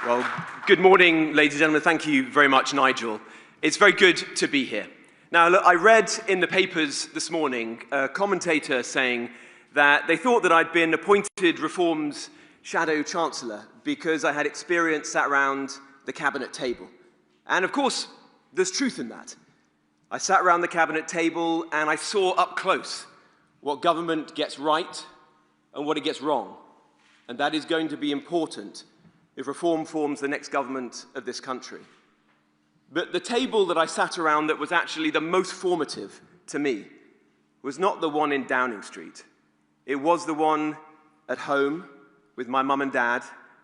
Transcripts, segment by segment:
Well, good morning, ladies and gentlemen. Thank you very much, Nigel. It's very good to be here. Now, look, I read in the papers this morning a commentator saying that they thought that I'd been appointed Reform's shadow chancellor because I had experience sat around the cabinet table. And of course, there's truth in that. I sat around the cabinet table and I saw up close what government gets right and what it gets wrong. And that is going to be important if Reform forms the next government of this country. But the table that I sat around that was actually the most formative to me was not the one in Downing Street. It was the one at home with my mum and dad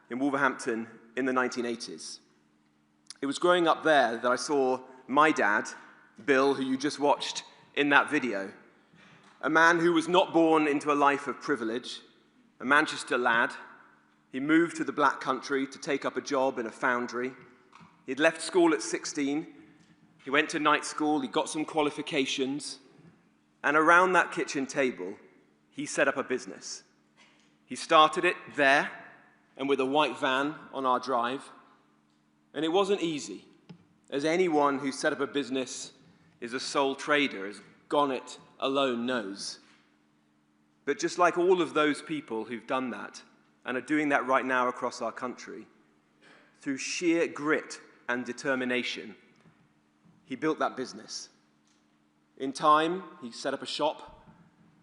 in Wolverhampton in the 1980s. It was growing up there that I saw my dad, Bill, who you just watched in that video, a man who was not born into a life of privilege, a Manchester lad. He moved to the Black Country to take up a job in a foundry. He'd left school at 16. He went to night school. He got some qualifications. And around that kitchen table, he set up a business. He started it there and with a white van on our drive. And it wasn't easy, as anyone who set up a business is a sole trader, has gone it alone knows. But just like all of those people who've done that, and are doing that right now across our country, through sheer grit and determination, he built that business. In time, he set up a shop,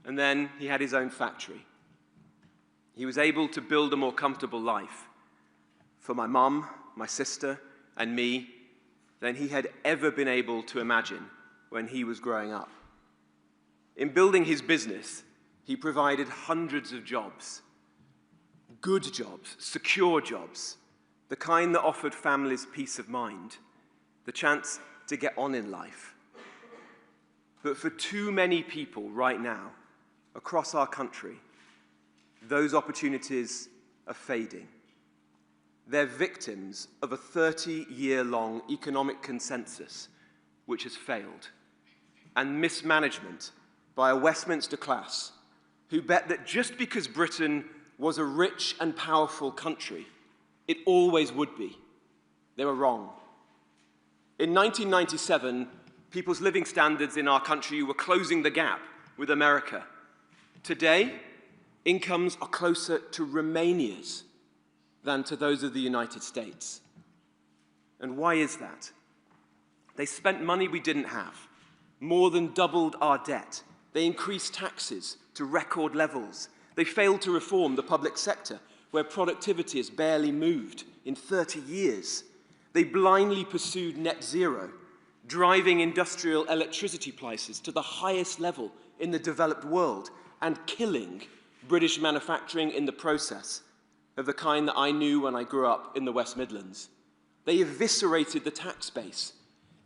and then he had his own factory. He was able to build a more comfortable life for my mum, my sister, and me than he had ever been able to imagine when he was growing up. In building his business, he provided hundreds of jobs. Good jobs, secure jobs, the kind that offered families peace of mind, the chance to get on in life. But for too many people right now, across our country, those opportunities are fading. They're victims of a 30-year-long economic consensus which has failed, and mismanagement by a Westminster class who bet that just because Britain was a rich and powerful country, it always would be. They were wrong. In 1997, people's living standards in our country were closing the gap with America. Today, incomes are closer to Romania's than to those of the United States. And why is that? They spent money we didn't have, more than doubled our debt. They increased taxes to record levels. They failed to reform the public sector, where productivity has barely moved in 30 years. They blindly pursued net zero, driving industrial electricity prices to the highest level in the developed world and killing British manufacturing in the process, of the kind that I knew when I grew up in the West Midlands. They eviscerated the tax base.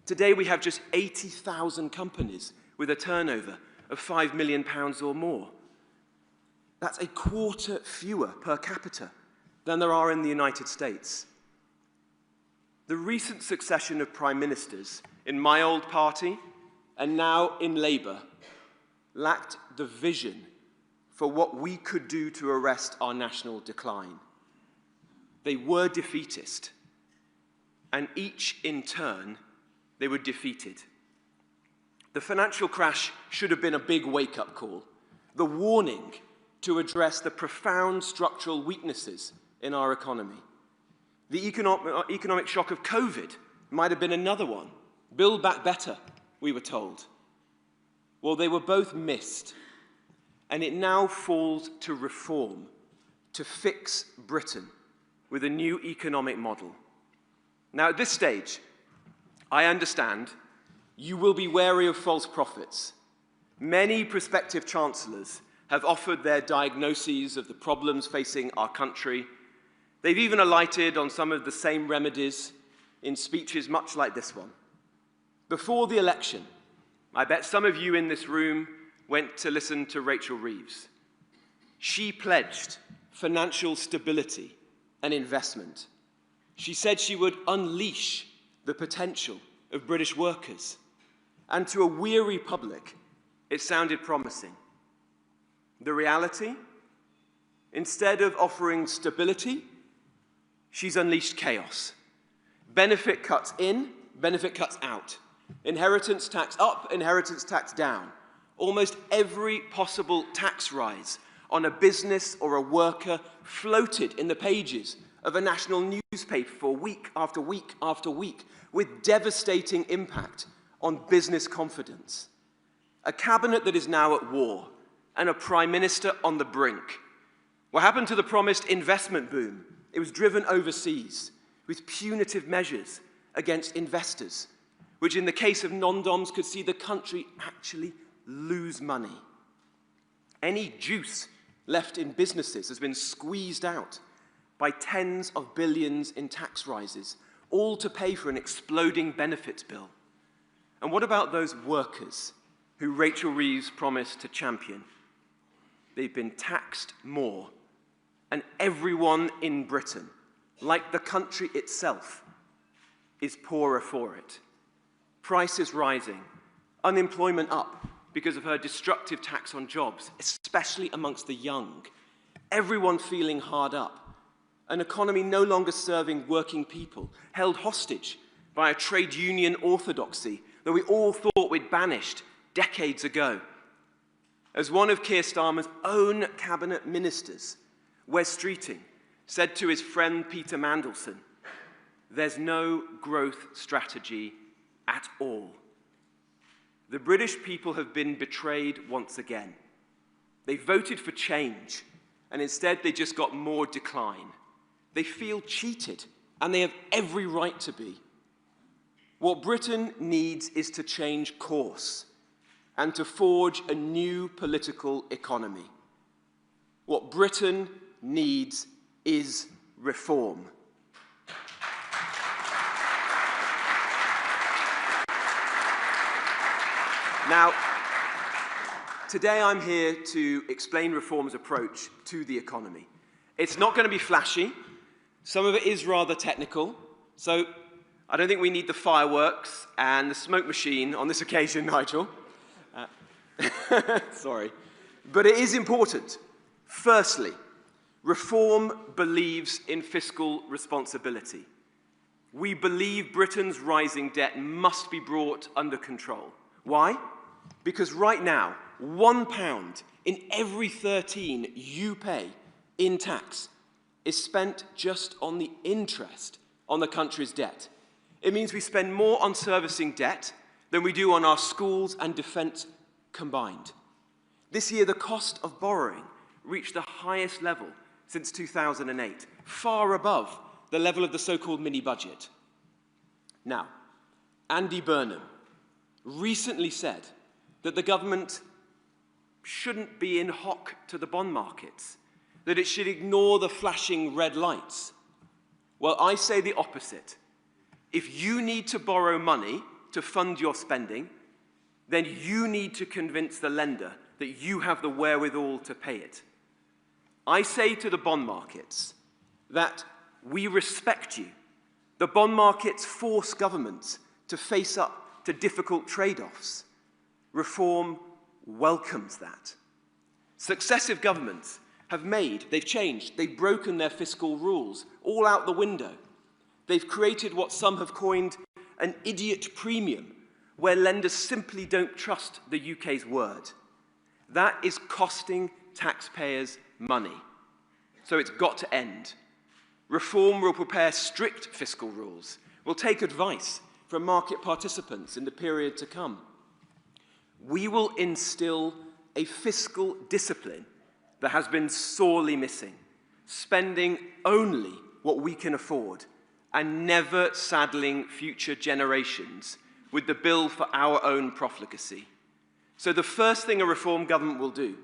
Today we have just 80,000 companies with a turnover of £5 million or more. That's a quarter fewer per capita than there are in the United States. The recent succession of prime ministers in my old party and now in Labour lacked the vision for what we could do to arrest our national decline. They were defeatist, and each in turn, they were defeated. The financial crash should have been a big wake-up call, the warning to address the profound structural weaknesses in our economy. The economic shock of COVID might have been another one. Build back better, we were told. Well, they were both missed, and it now falls to reform, to fix Britain with a new economic model. Now, at this stage, I understand you will be wary of false prophets. Many prospective chancellors have offered their diagnoses of the problems facing our country. They've even alighted on some of the same remedies in speeches much like this one. Before the election, I bet some of you in this room went to listen to Rachel Reeves. She pledged financial stability and investment. She said she would unleash the potential of British workers. And to a weary public, it sounded promising. The reality? Instead of offering stability, she's unleashed chaos. Benefit cuts in, benefit cuts out. Inheritance tax up, inheritance tax down. Almost every possible tax rise on a business or a worker floated in the pages of a national newspaper for week after week after week, with devastating impact on business confidence. A cabinet that is now at war, and a prime minister on the brink. What happened to the promised investment boom? It was driven overseas with punitive measures against investors, which in the case of non-doms could see the country actually lose money. Any juice left in businesses has been squeezed out by tens of billions in tax rises, all to pay for an exploding benefits bill. And what about those workers who Rachel Reeves promised to champion? They've been taxed more, and everyone in Britain, like the country itself, is poorer for it. Prices rising, unemployment up because of her destructive tax on jobs, especially amongst the young. Everyone feeling hard up. An economy no longer serving working people, held hostage by a trade union orthodoxy that we all thought we'd banished decades ago. As one of Keir Starmer's own cabinet ministers, Wes Streeting, said to his friend Peter Mandelson, "There's no growth strategy at all." The British people have been betrayed once again. They voted for change, and instead they just got more decline. They feel cheated, and they have every right to be. What Britain needs is to change course and to forge a new political economy. What Britain needs is reform. Now, today I'm here to explain Reform's approach to the economy. It's not going to be flashy. Some of it is rather technical, so I don't think we need the fireworks and the smoke machine on this occasion, Nigel. Sorry. But it is important. Firstly, Reform believes in fiscal responsibility. We believe Britain's rising debt must be brought under control. Why? Because right now, £1 in every 13 you pay in tax is spent just on the interest on the country's debt. It means we spend more on servicing debt than we do on our schools and defence combined. This year, the cost of borrowing reached the highest level since 2008, far above the level of the so-called mini-budget. Now, Andy Burnham recently said that the government shouldn't be in hock to the bond markets, that it should ignore the flashing red lights. Well, I say the opposite. If you need to borrow money to fund your spending, then you need to convince the lender that you have the wherewithal to pay it. I say to the bond markets that we respect you. The bond markets force governments to face up to difficult trade-offs. Reform welcomes that. Successive governments they've changed, they've broken their fiscal rules, all out the window. They've created what some have coined an idiot premium, where lenders simply don't trust the UK's word. That is costing taxpayers money. So it's got to end. Reform will prepare strict fiscal rules, will take advice from market participants in the period to come. We will instill a fiscal discipline that has been sorely missing, spending only what we can afford and never saddling future generations with the bill for our own profligacy. So the first thing a Reform government will do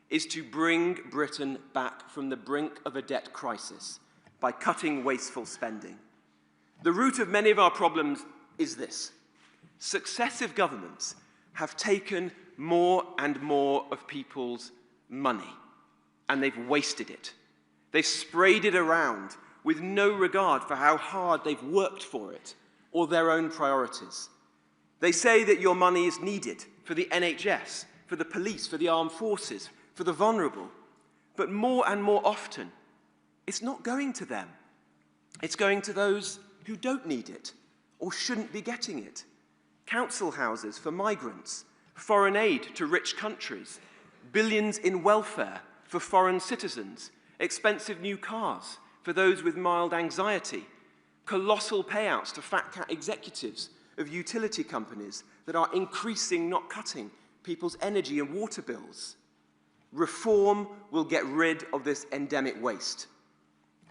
is to bring Britain back from the brink of a debt crisis by cutting wasteful spending. The root of many of our problems is this. Successive governments have taken more and more of people's money, and they've wasted it. They've sprayed it around with no regard for how hard they've worked for it or their own priorities. They say that your money is needed for the NHS, for the police, for the armed forces, for the vulnerable. But more and more often, it's not going to them. It's going to those who don't need it or shouldn't be getting it. Council houses for migrants, foreign aid to rich countries, billions in welfare for foreign citizens, expensive new cars for those with mild anxiety, colossal payouts to fat cat executives of utility companies that are increasing, not cutting, people's energy and water bills. Reform will get rid of this endemic waste.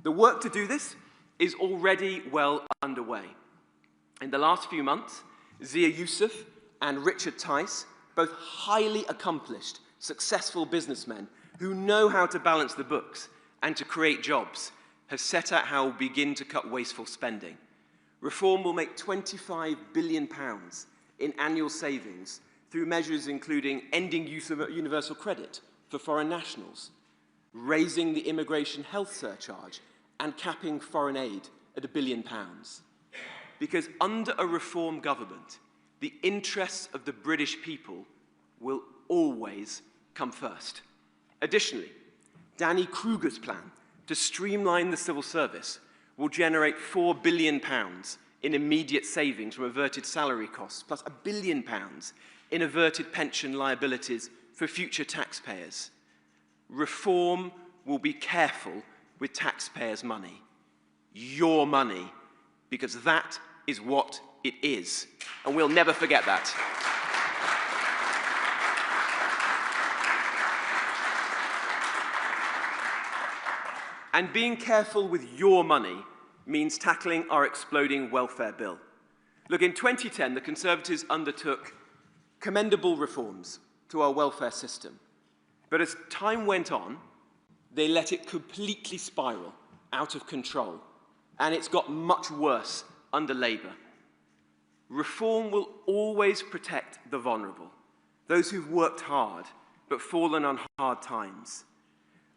The work to do this is already well underway. In the last few months, Zia Yusuf and Richard Tice, both highly accomplished, successful businessmen who know how to balance the books and to create jobs, have set out how we'll begin to cut wasteful spending. Reform will make £25 billion in annual savings through measures including ending use of universal credit for foreign nationals, raising the immigration health surcharge, and capping foreign aid at £1 billion. Because under a reform government, the interests of the British people will always come first. Additionally, Danny Kruger's plan to streamline the civil service will generate £4 billion in immediate savings from averted salary costs, plus £1 billion in averted pension liabilities for future taxpayers. Reform will be careful with taxpayers' money. Your money, because that is what it is. And we'll never forget that. And being careful with your money means tackling our exploding welfare bill. Look, in 2010, the Conservatives undertook commendable reforms to our welfare system. But as time went on, they let it completely spiral out of control. And it's got much worse under Labour. Reform will always protect the vulnerable, those who've worked hard but fallen on hard times.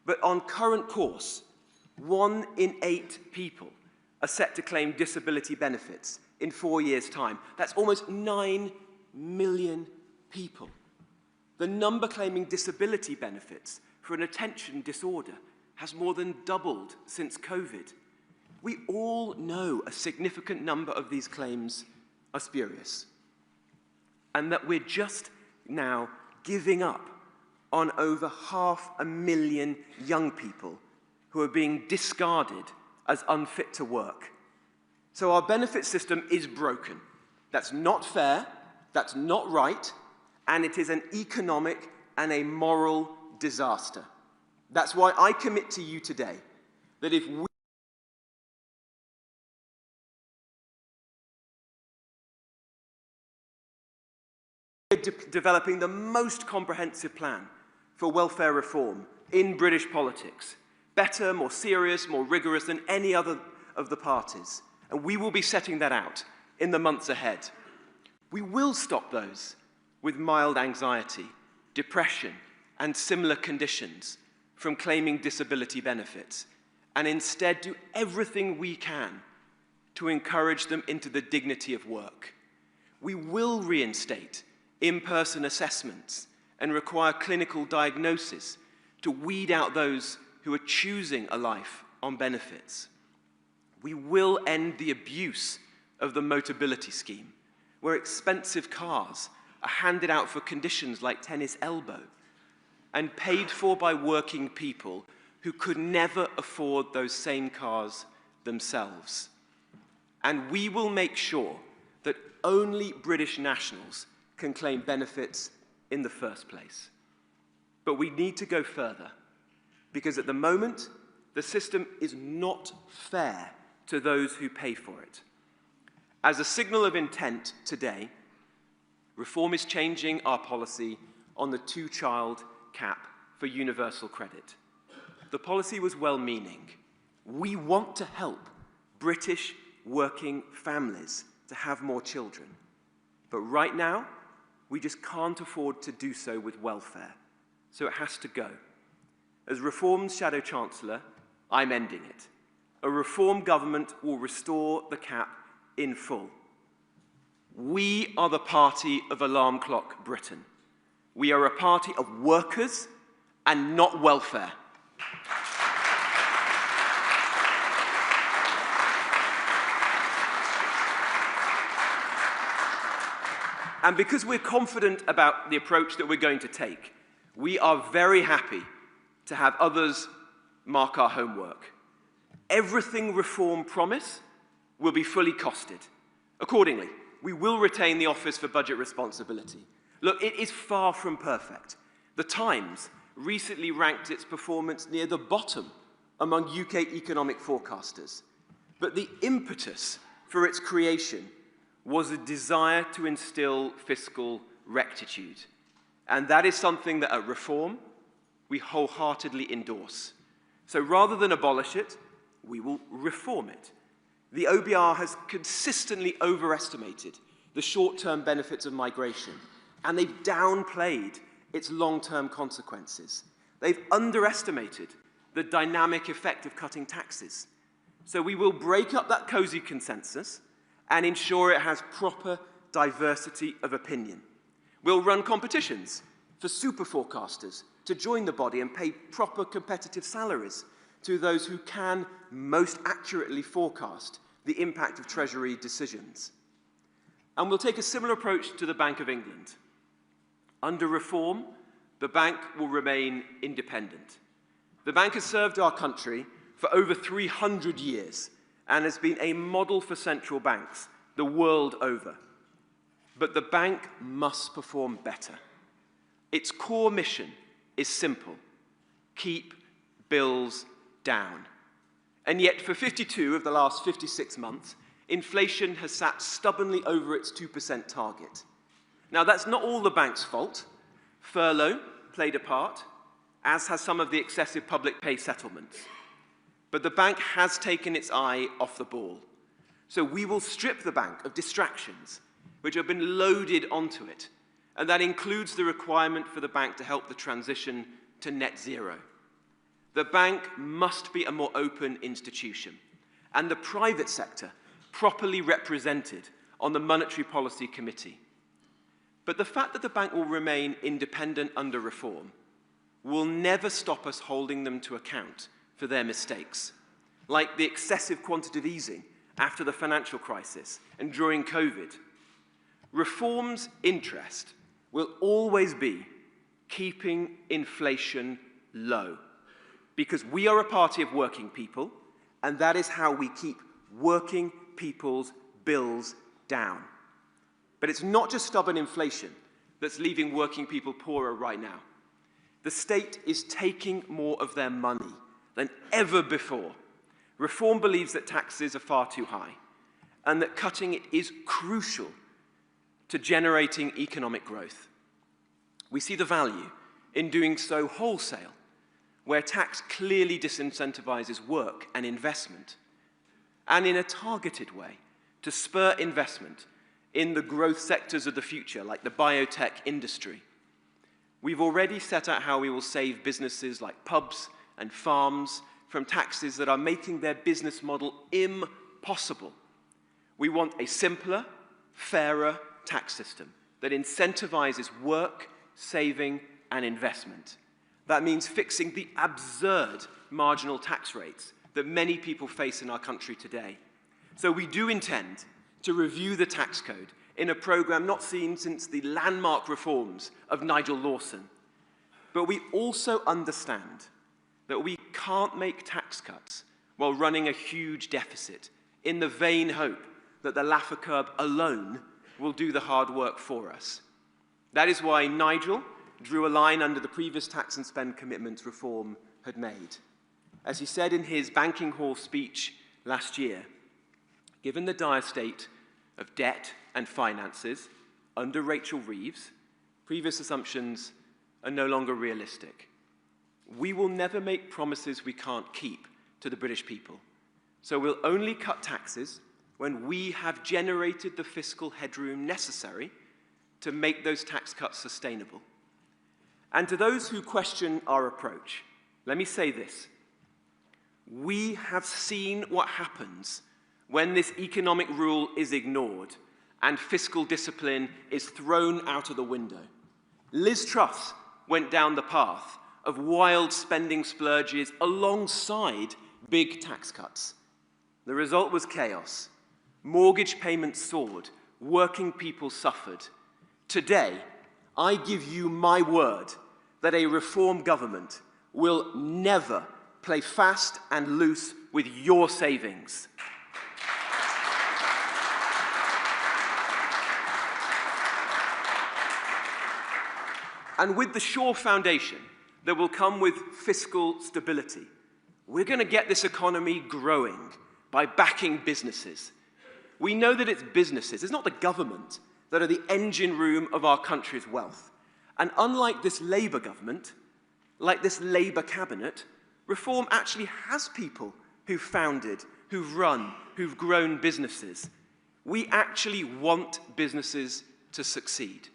But on current course, 1 in 8 people are set to claim disability benefits in 4 years' time. That's almost 9 million people. The number claiming disability benefits for an attention disorder has more than doubled since COVID. We all know a significant number of these claims are spurious, and that we're just now giving up on over 500,000 young people who are being discarded as unfit to work. So our benefit system is broken. That's not fair, that's not right, and it is an economic and a moral disaster. That's why I commit to you today that if we developing the most comprehensive plan for welfare reform in British politics, better, more serious, more rigorous than any other of the parties. And we will be setting that out in the months ahead. We will stop those with mild anxiety, depression, and similar conditions from claiming disability benefits, and instead do everything we can to encourage them into the dignity of work. We will reinstate in-person assessments and require clinical diagnosis to weed out those who are choosing a life on benefits. We will end the abuse of the Motability Scheme, where expensive cars are handed out for conditions like tennis elbow and paid for by working people who could never afford those same cars themselves. And we will make sure that only British nationals can claim benefits in the first place. But we need to go further, because at the moment, the system is not fair to those who pay for it. As a signal of intent today, Reform is changing our policy on the 2-child cap for universal credit. The policy was well-meaning. We want to help British working families to have more children. But right now, we just can't afford to do so with welfare. So it has to go. As Reform's Shadow Chancellor, I'm ending it. A Reform government will restore the cap in full. We are the party of Alarm Clock Britain. We are a party of workers and not welfare. And because we're confident about the approach that we're going to take, we are very happy to have others mark our homework. Everything reform promise will be fully costed. Accordingly, we will retain the Office for Budget Responsibility. Look, it is far from perfect. The Times recently ranked its performance near the bottom among UK economic forecasters. But the impetus for its creation was a desire to instill fiscal rectitude. And that is something that at Reform, we wholeheartedly endorse. So rather than abolish it, we will reform it. The OBR has consistently overestimated the short-term benefits of migration, and they've downplayed its long-term consequences. They've underestimated the dynamic effect of cutting taxes. So we will break up that cozy consensus and ensure it has proper diversity of opinion. We'll run competitions for super forecasters to join the body and pay proper competitive salaries to those who can most accurately forecast the impact of Treasury decisions. And we'll take a similar approach to the Bank of England. Under Reform, the bank will remain independent. The bank has served our country for over 300 years and has been a model for central banks the world over. But the bank must perform better. Its core mission is simple: keep bills down. And yet, for 52 of the last 56 months, inflation has sat stubbornly over its 2% target. Now, that's not all the bank's fault. Furlough played a part, as has some of the excessive public pay settlements. But the bank has taken its eye off the ball. So we will strip the bank of distractions which have been loaded onto it, and that includes the requirement for the bank to help the transition to net zero. The bank must be a more open institution, and the private sector properly represented on the Monetary Policy Committee. But the fact that the bank will remain independent under Reform will never stop us holding them to account for their mistakes, like the excessive quantitative easing after the financial crisis and during COVID. Reform's interest will always be keeping inflation low, because we are a party of working people, and that is how we keep working people's bills down. But it's not just stubborn inflation that's leaving working people poorer right now. The state is taking more of their money than ever before. Reform believes that taxes are far too high, and that cutting it is crucial to generating economic growth. We see the value in doing so wholesale, where tax clearly disincentivizes work and investment, and in a targeted way to spur investment in the growth sectors of the future, like the biotech industry. We've already set out how we will save businesses like pubs and farms from taxes that are making their business model impossible. We want a simpler, fairer tax system that incentivizes work, saving, and investment. That means fixing the absurd marginal tax rates that many people face in our country today. So we do intend to review the tax code in a program not seen since the landmark reforms of Nigel Lawson. But we also understand that we can't make tax cuts while running a huge deficit in the vain hope that the Laffer curve alone will do the hard work for us. That is why Nigel drew a line under the previous tax and spend commitments Reform had made. As he said in his banking hall speech last year, given the dire state of debt and finances under Rachel Reeves, previous assumptions are no longer realistic. We will never make promises we can't keep to the British people. So we'll only cut taxes when we have generated the fiscal headroom necessary to make those tax cuts sustainable. And to those who question our approach, let me say this. We have seen what happens when this economic rule is ignored and fiscal discipline is thrown out of the window. Liz Truss went down the path of wild spending splurges alongside big tax cuts. The result was chaos. Mortgage payments soared, working people suffered, Today, I give you my word that a Reform government will never play fast and loose with your savings. And with the sure foundation that will come with fiscal stability, we're going to get this economy growing by backing businesses. We know that it's businesses, it's not the government, that are the engine room of our country's wealth. And unlike this Labour government, like this Labour cabinet, Reform actually has people who've founded, who've run, who've grown businesses. We actually want businesses to succeed.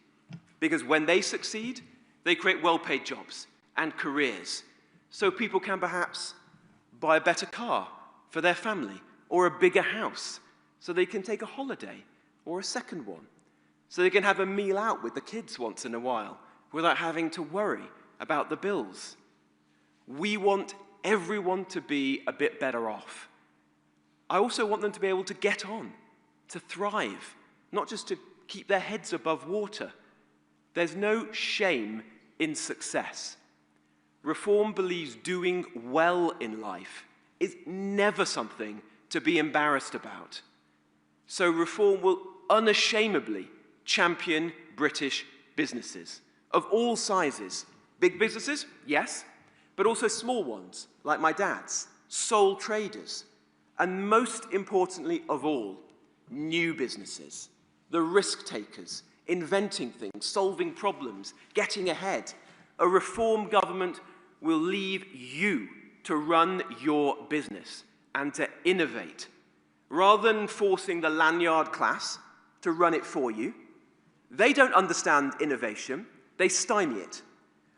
Because when they succeed, they create well-paid jobs and careers. So people can perhaps buy a better car for their family, or a bigger house, so they can take a holiday, or a second one. So they can have a meal out with the kids once in a while, without having to worry about the bills. We want everyone to be a bit better off. I also want them to be able to get on, to thrive, not just to keep their heads above water. There's no shame in success. Reform believes doing well in life is never something to be embarrassed about. So Reform will unashamedly champion British businesses of all sizes. Big businesses, yes, but also small ones, like my dad's, sole traders, and most importantly of all, new businesses, the risk takers, inventing things, solving problems, getting ahead. A Reform government will leave you to run your business and to innovate, rather than forcing the lanyard class to run it for you. They don't understand innovation, they stymie it.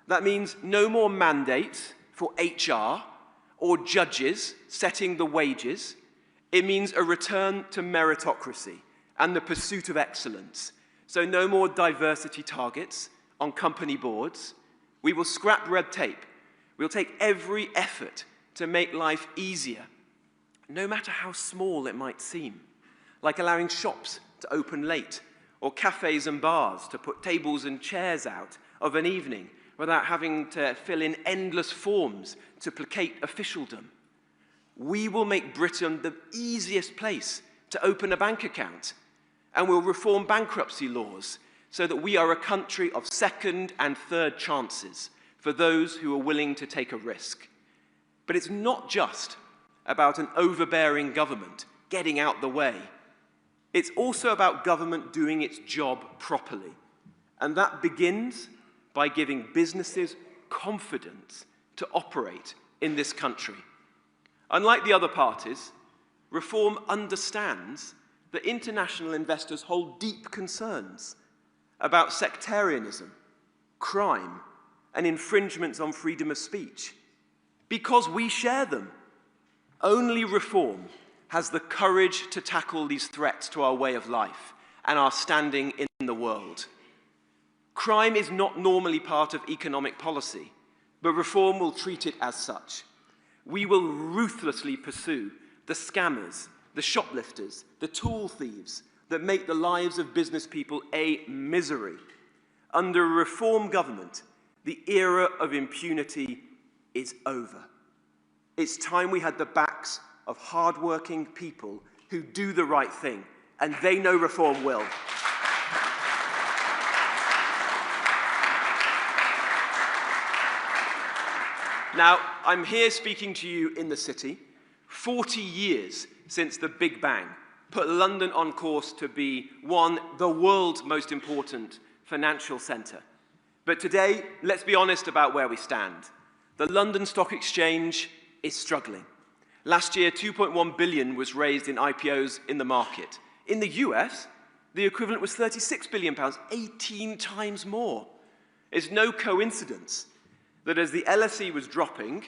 That means no more mandates for HR or judges setting the wages. It means a return to meritocracy and the pursuit of excellence. So no more diversity targets on company boards. We will scrap red tape. We'll take every effort to make life easier, no matter how small it might seem, like allowing shops to open late, or cafes and bars to put tables and chairs out of an evening without having to fill in endless forms to placate officialdom. We will make Britain the easiest place to open a bank account, and we'll reform bankruptcy laws so that we are a country of second and third chances for those who are willing to take a risk. But it's not just about an overbearing government getting out the way. It's also about government doing its job properly. And that begins by giving businesses confidence to operate in this country. Unlike the other parties, Reform understands that international investors hold deep concerns about sectarianism, crime, and infringements on freedom of speech, because we share them. Only Reform has the courage to tackle these threats to our way of life and our standing in the world. Crime is not normally part of economic policy, but Reform will treat it as such. We will ruthlessly pursue the scammers, the shoplifters, the tool thieves that make the lives of business people a misery. Under a Reform government, the era of impunity is over. It's time we had the backs of hard-working people who do the right thing, and they know Reform will. Now, I'm here speaking to you in the city, 40 years since the Big Bang put London on course to be the world's most important financial centre. But today, let's be honest about where we stand. The London Stock Exchange is struggling. Last year, 2.1 billion was raised in IPOs in the market. In the US, the equivalent was 36 billion pounds, 18 times more. It's no coincidence that as the LSE was dropping,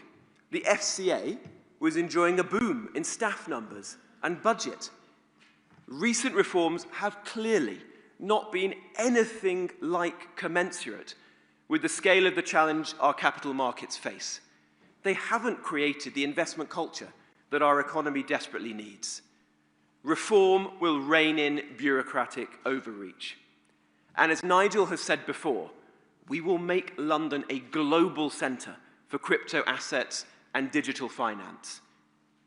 the FCA was enjoying a boom in staff numbers and budget. Recent reforms have clearly not been anything like commensurate with the scale of the challenge our capital markets face. They haven't created the investment culture that our economy desperately needs. Reform will rein in bureaucratic overreach. And as Nigel has said before, we will make London a global centre for crypto assets and digital finance.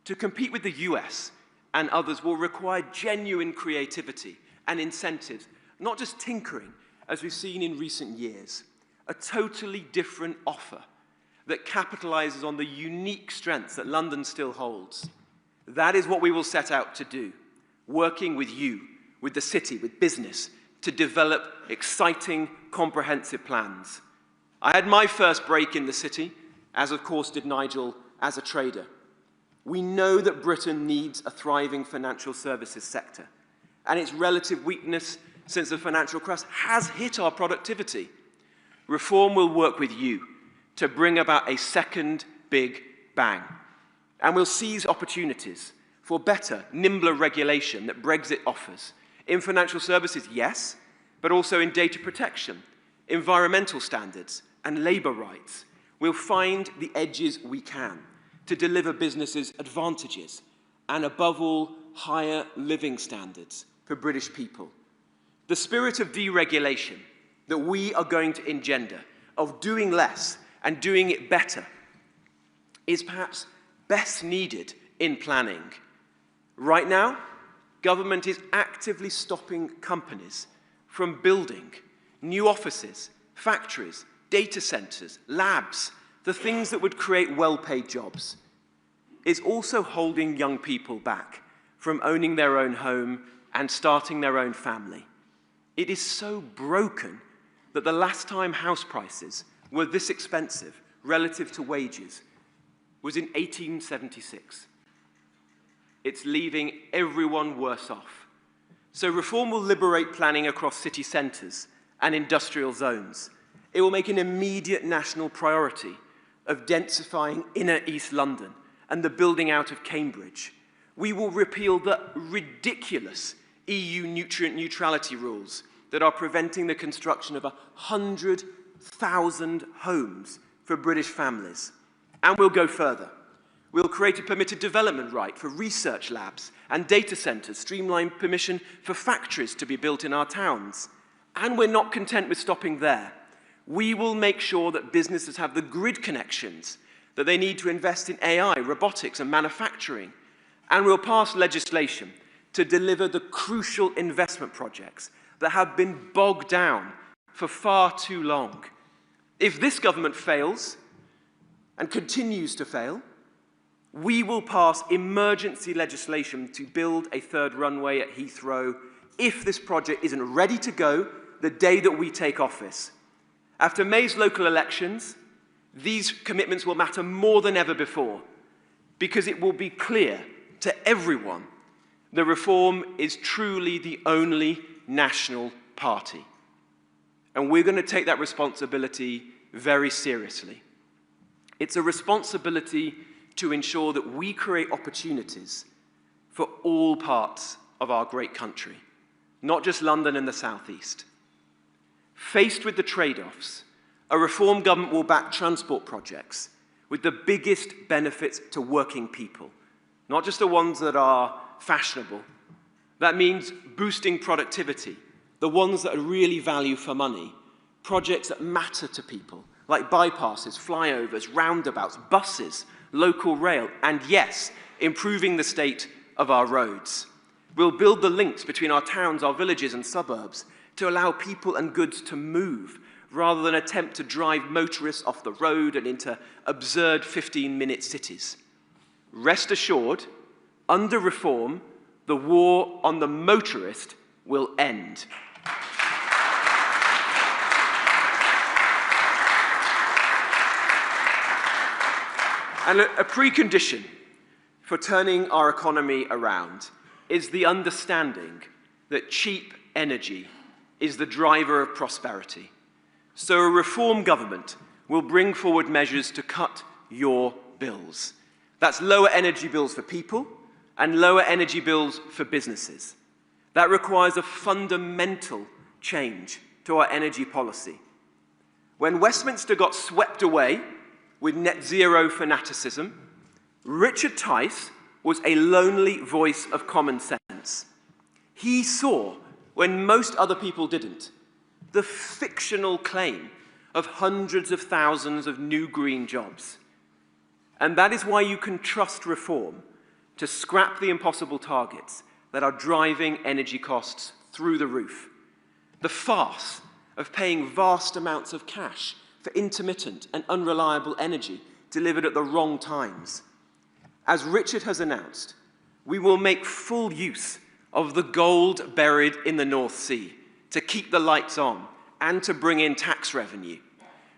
To compete with the US and others will require genuine creativity and incentives, not just tinkering, as we've seen in recent years. A totally different offer that capitalises on the unique strengths that London still holds. That is what we will set out to do, working with you, with the city, with business, to develop exciting, comprehensive plans. I had my first break in the city, as of course did Nigel as a trader. We know that Britain needs a thriving financial services sector, and its relative weakness since the financial crisis has hit our productivity. Reform will work with you to bring about a second big bang, and we'll seize opportunities for better, nimbler regulation that Brexit offers. In financial services, yes, but also in data protection, environmental standards, and labour rights. We'll find the edges we can to deliver businesses advantages and, above all, higher living standards for British people. The spirit of deregulation that we are going to engender, of doing less and doing it better, is perhaps best needed in planning. Right now, government is actively stopping companies from building new offices, factories, data centres, labs, the things that would create well-paid jobs. It's also holding young people back from owning their own home and starting their own family. It is so broken that the last time house prices were this expensive relative to wages was in 1876. It's leaving everyone worse off. So reform will liberate planning across city centres and industrial zones. It will make an immediate national priority of densifying inner East London and the building out of Cambridge. We will repeal the ridiculous EU nutrient neutrality rules that are preventing the construction of 100,000 homes for British families. And we'll go further. We'll create a permitted development right for research labs and data centres, streamline permission for factories to be built in our towns. And we're not content with stopping there. We will make sure that businesses have the grid connections that they need to invest in AI, robotics, and manufacturing. And we'll pass legislation to deliver the crucial investment projects that have been bogged down for far too long. If this government fails and continues to fail, we will pass emergency legislation to build a third runway at Heathrow if this project isn't ready to go the day that we take office. After May's local elections, these commitments will matter more than ever before, because it will be clear to everyone that Reform is truly the only national party. And we're going to take that responsibility very seriously. It's a responsibility to ensure that we create opportunities for all parts of our great country, not just London and the South East. Faced with the trade-offs, a Reform government will back transport projects with the biggest benefits to working people, not just the ones that are fashionable. That means boosting productivity, the ones that are really value for money, projects that matter to people, like bypasses, flyovers, roundabouts, buses, local rail, and yes, improving the state of our roads. We'll build the links between our towns, our villages and suburbs to allow people and goods to move rather than attempt to drive motorists off the road and into absurd 15-minute cities. Rest assured, under Reform, the war on the motorist will end. And a precondition for turning our economy around is the understanding that cheap energy is the driver of prosperity. So a Reform government will bring forward measures to cut your bills. That's lower energy bills for people and lower energy bills for businesses. That requires a fundamental change to our energy policy. When Westminster got swept away with net zero fanaticism, Richard Tice was a lonely voice of common sense. He saw, when most other people didn't, the fictional claim of hundreds of thousands of new green jobs. And that is why you can trust reform to scrap the impossible targets that are driving energy costs through the roof. The farce of paying vast amounts of cash for intermittent and unreliable energy delivered at the wrong times. As Richard has announced, we will make full use of the gold buried in the North Sea to keep the lights on and to bring in tax revenue.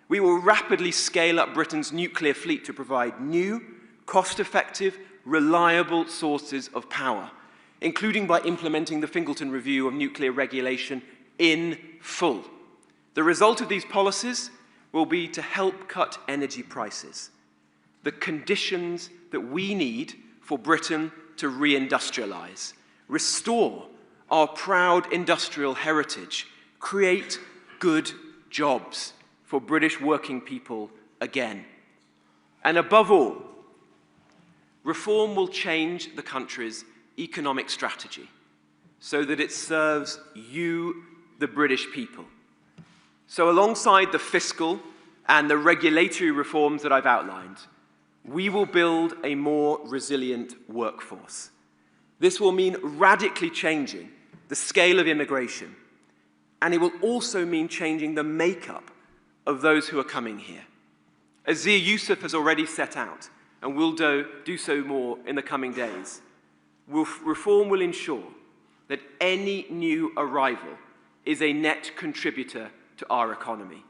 We will rapidly scale up Britain's nuclear fleet to provide new, cost-effective, reliable sources of power, including by implementing the Fingleton Review of nuclear regulation in full. The result of these policies will be to help cut energy prices, the conditions that we need for Britain to reindustrialise, restore our proud industrial heritage, create good jobs for British working people again. And above all, reform will change the country's economic strategy so that it serves you, the British people. So alongside the fiscal and the regulatory reforms that I've outlined, we will build a more resilient workforce. This will mean radically changing the scale of immigration, and it will also mean changing the makeup of those who are coming here. As Zia Youssef has already set out, and will do so more in the coming days, reform will ensure that any new arrival is a net contributor to our economy.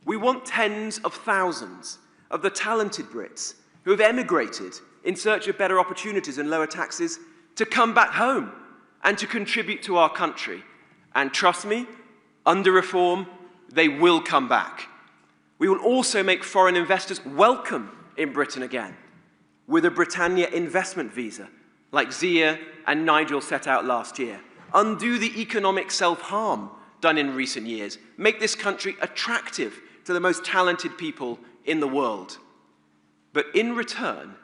We want tens of thousands of the talented Brits who have emigrated in search of better opportunities and lower taxes to come back home and to contribute to our country. And trust me, under reform, they will come back. We will also make foreign investors welcome in Britain again with a Britannia investment visa, like Zia and Nigel set out last year. Undo the economic self-harm done in recent years. Make this country attractive to the most talented people in the world. But in return,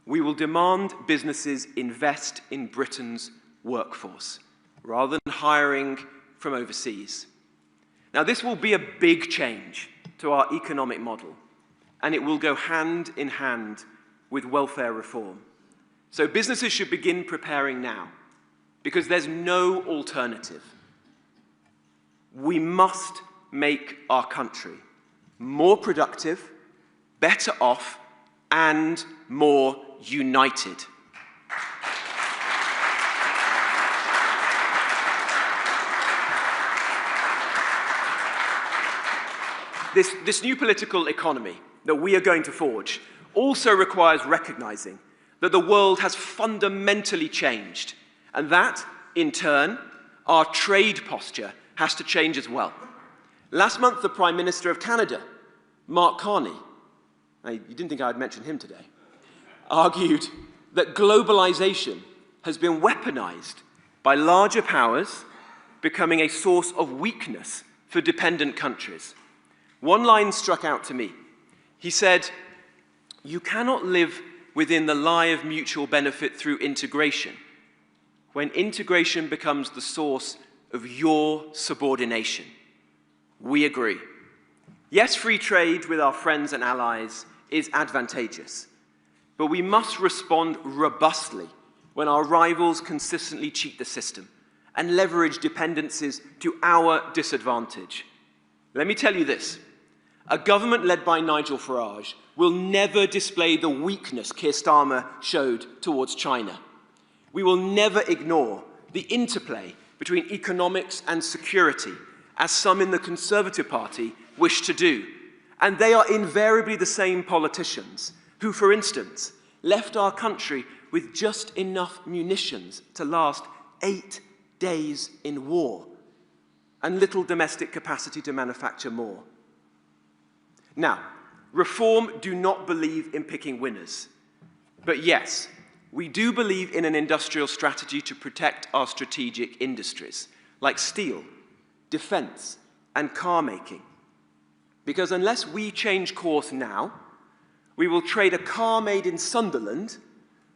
we will demand businesses invest in Britain's workforce, rather than hiring from overseas. Now, this will be a big change to our economic model, and it will go hand in hand with welfare reform. So businesses should begin preparing now, because there's no alternative. We must make our country more productive, better off, and more united. This new political economy that we are going to forge also requires recognizing that the world has fundamentally changed, and that, in turn, our trade posture has to change as well. Last month, the Prime Minister of Canada, Mark Carney, you didn't think I'd mention him today, argued that globalization has been weaponized by larger powers becoming a source of weakness for dependent countries. One line struck out to me. He said, "You cannot live within the lie of mutual benefit through integration when integration becomes the source of your subordination." We agree. Yes, free trade with our friends and allies is advantageous, but we must respond robustly when our rivals consistently cheat the system and leverage dependencies to our disadvantage. Let me tell you this. A government led by Nigel Farage will never display the weakness Keir Starmer showed towards China. We will never ignore the interplay between economics and security, as some in the Conservative Party wish to do. And they are invariably the same politicians who, for instance, left our country with just enough munitions to last 8 days in war and little domestic capacity to manufacture more. Now, reform do not believe in picking winners. But yes, we do believe in an industrial strategy to protect our strategic industries, like steel, defense, and car making. Because unless we change course now, we will trade a car made in Sunderland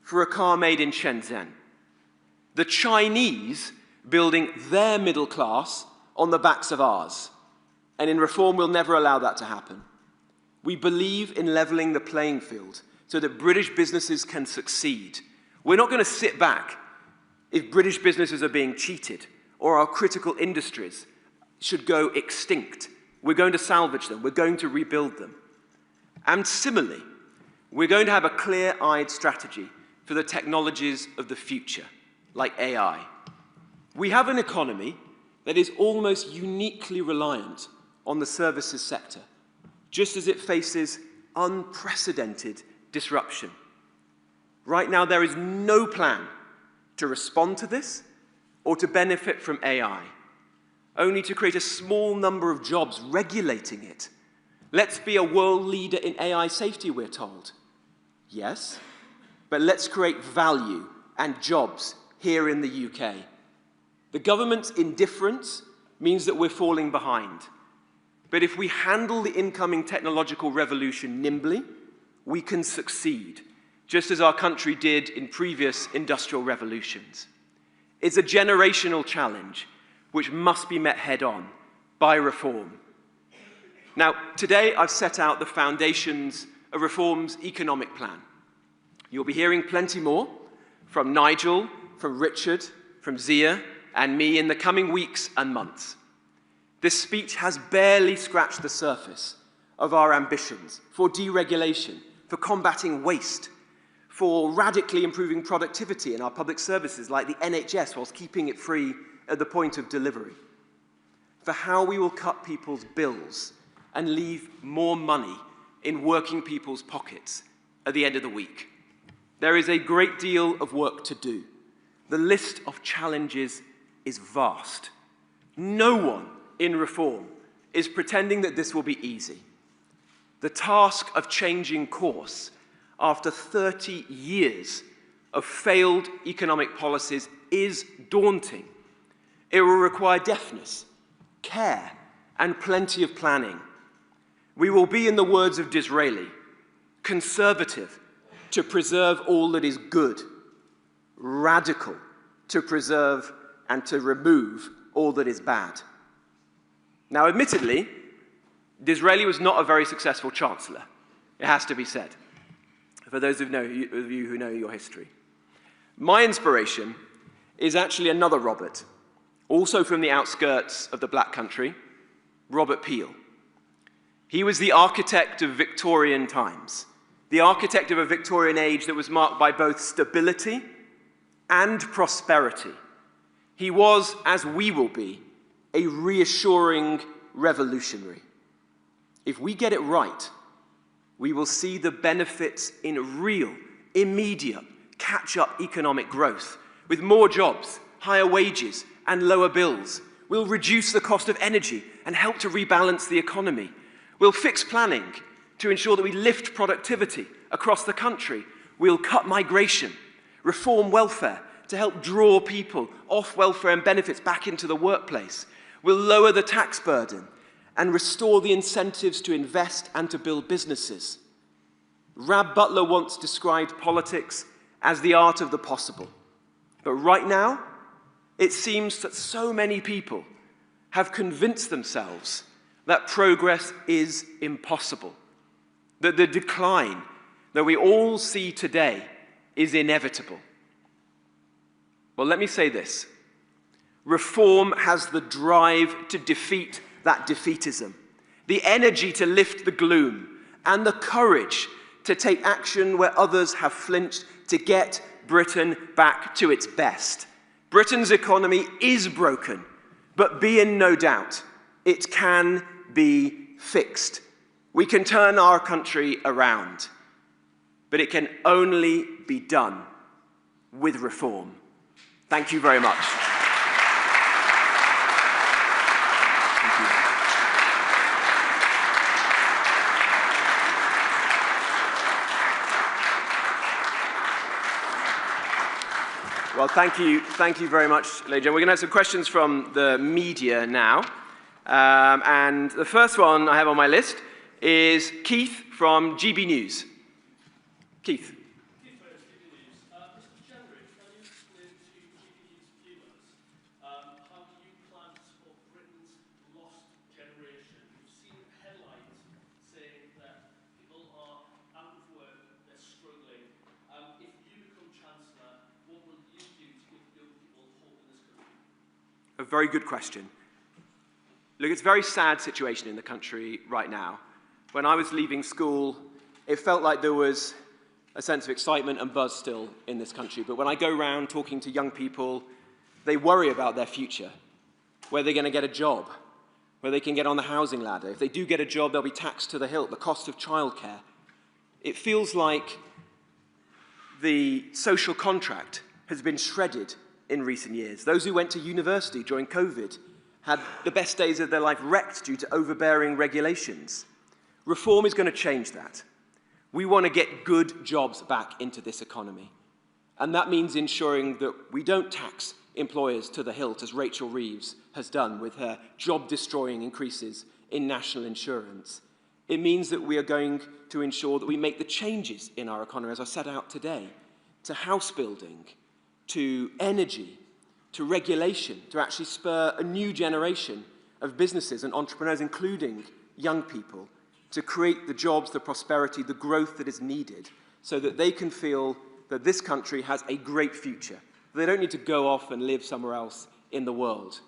for a car made in Shenzhen. The Chinese building their middle class on the backs of ours. And in Reform, we'll never allow that to happen. We believe in levelling the playing field so that British businesses can succeed. We're not going to sit back if British businesses are being cheated or our critical industries should go extinct. We're going to salvage them. We're going to rebuild them. And similarly, we're going to have a clear-eyed strategy for the technologies of the future, like AI. We have an economy that is almost uniquely reliant on the services sector, just as it faces unprecedented disruption. Right now, there is no plan to respond to this or to benefit from AI, only to create a small number of jobs regulating it. Let's be a world leader in AI safety, we're told. Yes, but let's create value and jobs here in the UK. The government's indifference means that we're falling behind. But if we handle the incoming technological revolution nimbly, we can succeed, just as our country did in previous industrial revolutions. It's a generational challenge which must be met head-on by Reform. Now, today I've set out the foundations of Reform's economic plan. You'll be hearing plenty more from Nigel, from Richard, from Zia, and me in the coming weeks and months. This speech has barely scratched the surface of our ambitions for deregulation, for combating waste, for radically improving productivity in our public services like the NHS whilst keeping it free at the point of delivery, for how we will cut people's bills and leave more money in working people's pockets at the end of the week. There is a great deal of work to do. The list of challenges is vast. No one in Reform is pretending that this will be easy. The task of changing course after 30 years of failed economic policies is daunting. It will require deftness, care, and plenty of planning. We will be, in the words of Disraeli, conservative to preserve all that is good, radical to preserve and to remove all that is bad. Now, admittedly, Disraeli was not a very successful chancellor. It has to be said, for those of you who know your history. My inspiration is actually another Robert, also from the outskirts of the Black Country, Robert Peel. He was the architect of Victorian times, the architect of a Victorian age that was marked by both stability and prosperity. He was, as we will be, a reassuring revolutionary. If we get it right, we will see the benefits in real, immediate, catch-up economic growth, with more jobs, higher wages, and lower bills. We'll reduce the cost of energy and help to rebalance the economy. We'll fix planning to ensure that we lift productivity across the country. We'll cut migration, reform welfare to help draw people off welfare and benefits back into the workplace. We'll lower the tax burden and restore the incentives to invest and to build businesses. Rab Butler once described politics as the art of the possible. But right now, it seems that so many people have convinced themselves that progress is impossible, that the decline that we all see today is inevitable. Well, let me say this. Reform has the drive to defeat that defeatism, the energy to lift the gloom, and the courage to take action where others have flinched to get Britain back to its best. Britain's economy is broken, but be in no doubt, it can be fixed. We can turn our country around, but it can only be done with reform. Thank you very much. Well, thank you very much, ladies and gentlemen. We're going to have some questions from the media now. And the first one I have on my list is Keith from GB News. Keith. Mr. Jenrick, can you explain to GB News viewers how you plan to support Britain's a very good question. Look, it's a very sad situation in the country right now. When I was leaving school, it felt like there was a sense of excitement and buzz still in this country. But when I go around talking to young people, they worry about their future, where they're going to get a job, where they can get on the housing ladder. If they do get a job, they'll be taxed to the hilt, the cost of childcare. It feels like the social contract has been shredded in recent years. Those who went to university during COVID had the best days of their life wrecked due to overbearing regulations. Reform is going to change that. We want to get good jobs back into this economy. And that means ensuring that we don't tax employers to the hilt, as Rachel Reeves has done with her job-destroying increases in national insurance. It means that we are going to ensure that we make the changes in our economy, as I set out today, to house building, to energy, to regulation, to actually spur a new generation of businesses and entrepreneurs, including young people, to create the jobs, the prosperity, the growth that is needed so that they can feel that this country has a great future. They don't need to go off and live somewhere else in the world.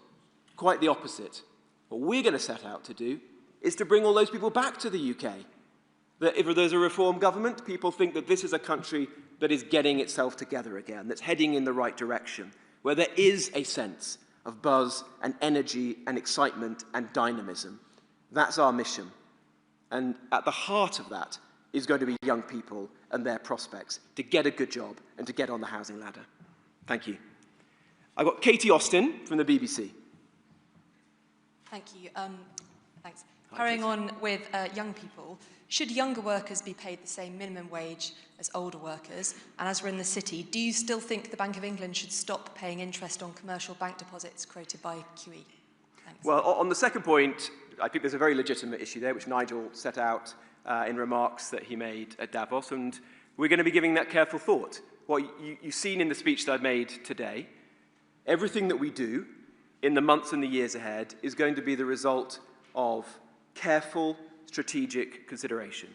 Quite the opposite. What we're going to set out to do is to bring all those people back to the UK. That if there's a reform government, people think that this is a country that is getting itself together again, that's heading in the right direction, where there is a sense of buzz and energy and excitement and dynamism. That's our mission. And at the heart of that is going to be young people and their prospects to get a good job and to get on the housing ladder. Thank you. I've got Katie Austin from the BBC. Thank you. Thanks. Carrying on with young people, should younger workers be paid the same minimum wage as older workers? And as we're in the city, do you still think the Bank of England should stop paying interest on commercial bank deposits created by QE? Thanks. Well, on the second point, I think there's a very legitimate issue there, which Nigel set out in remarks that he made at Davos, and we're going to be giving that careful thought. What you've seen in the speech that I've made today, everything that we do in the months and the years ahead is going to be the result of careful, strategic consideration,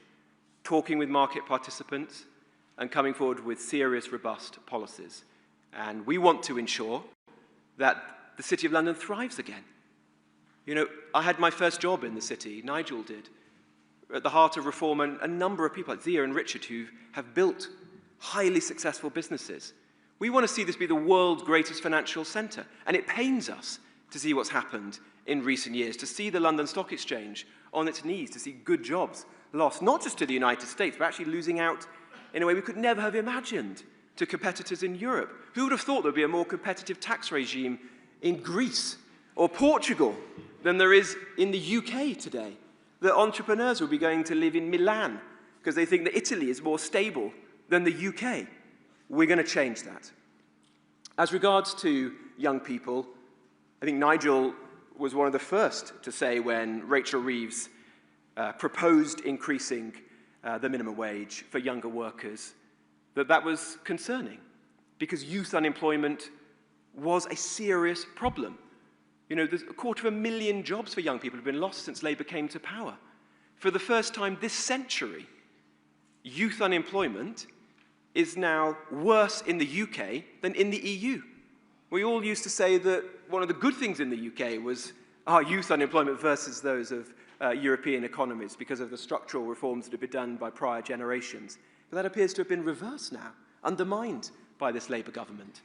talking with market participants and coming forward with serious, robust policies. And we want to ensure that the City of London thrives again. You know, I had my first job in the city, Nigel did, at the heart of reform, and a number of people like Zia and Richard who have built highly successful businesses. We want to see this be the world's greatest financial centre, and it pains us to see what's happened in recent years, to see the London Stock Exchange on its knees, to see good jobs lost, not just to the United States, but actually losing out in a way we could never have imagined to competitors in Europe. Who would have thought there would be a more competitive tax regime in Greece or Portugal than there is in the UK today? That entrepreneurs will be going to live in Milan because they think that Italy is more stable than the UK. We're going to change that. As regards to young people, I think Nigel was one of the first to say when Rachel Reeves proposed increasing the minimum wage for younger workers that that was concerning because youth unemployment was a serious problem. You know, there's 250,000 jobs for young people have been lost since Labour came to power. For the first time this century, youth unemployment is now worse in the UK than in the EU. We all used to say that one of the good things in the UK was our youth unemployment versus those of European economies because of the structural reforms that have been done by prior generations. But that appears to have been reversed now, undermined by this Labour government.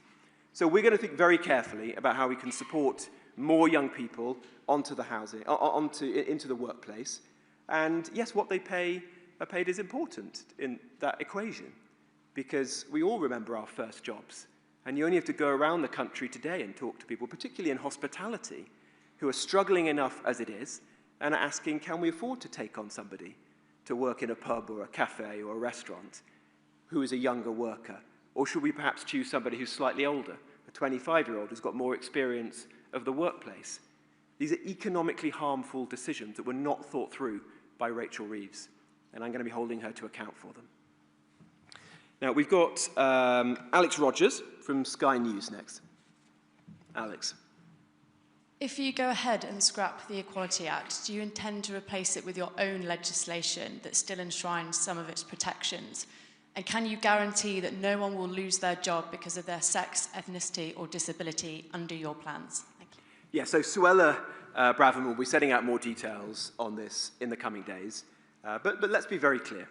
So we're going to think very carefully about how we can support more young people onto the housing, into the workplace. And yes, what they are paid is important in that equation because we all remember our first jobs. And you only have to go around the country today and talk to people, particularly in hospitality, who are struggling enough as it is and are asking, can we afford to take on somebody to work in a pub or a cafe or a restaurant who is a younger worker? Or should we perhaps choose somebody who's slightly older, a 25-year-old who's got more experience of the workplace? These are economically harmful decisions that were not thought through by Rachel Reeves, and I'm going to be holding her to account for them. Now, we've got Alex Rogers from Sky News next. Alex. If you go ahead and scrap the Equality Act, do you intend to replace it with your own legislation that still enshrines some of its protections? And can you guarantee that no one will lose their job because of their sex, ethnicity, or disability under your plans? Thank you. Yeah, so Suella Braverman will be setting out more details on this in the coming days. But let's be very clear.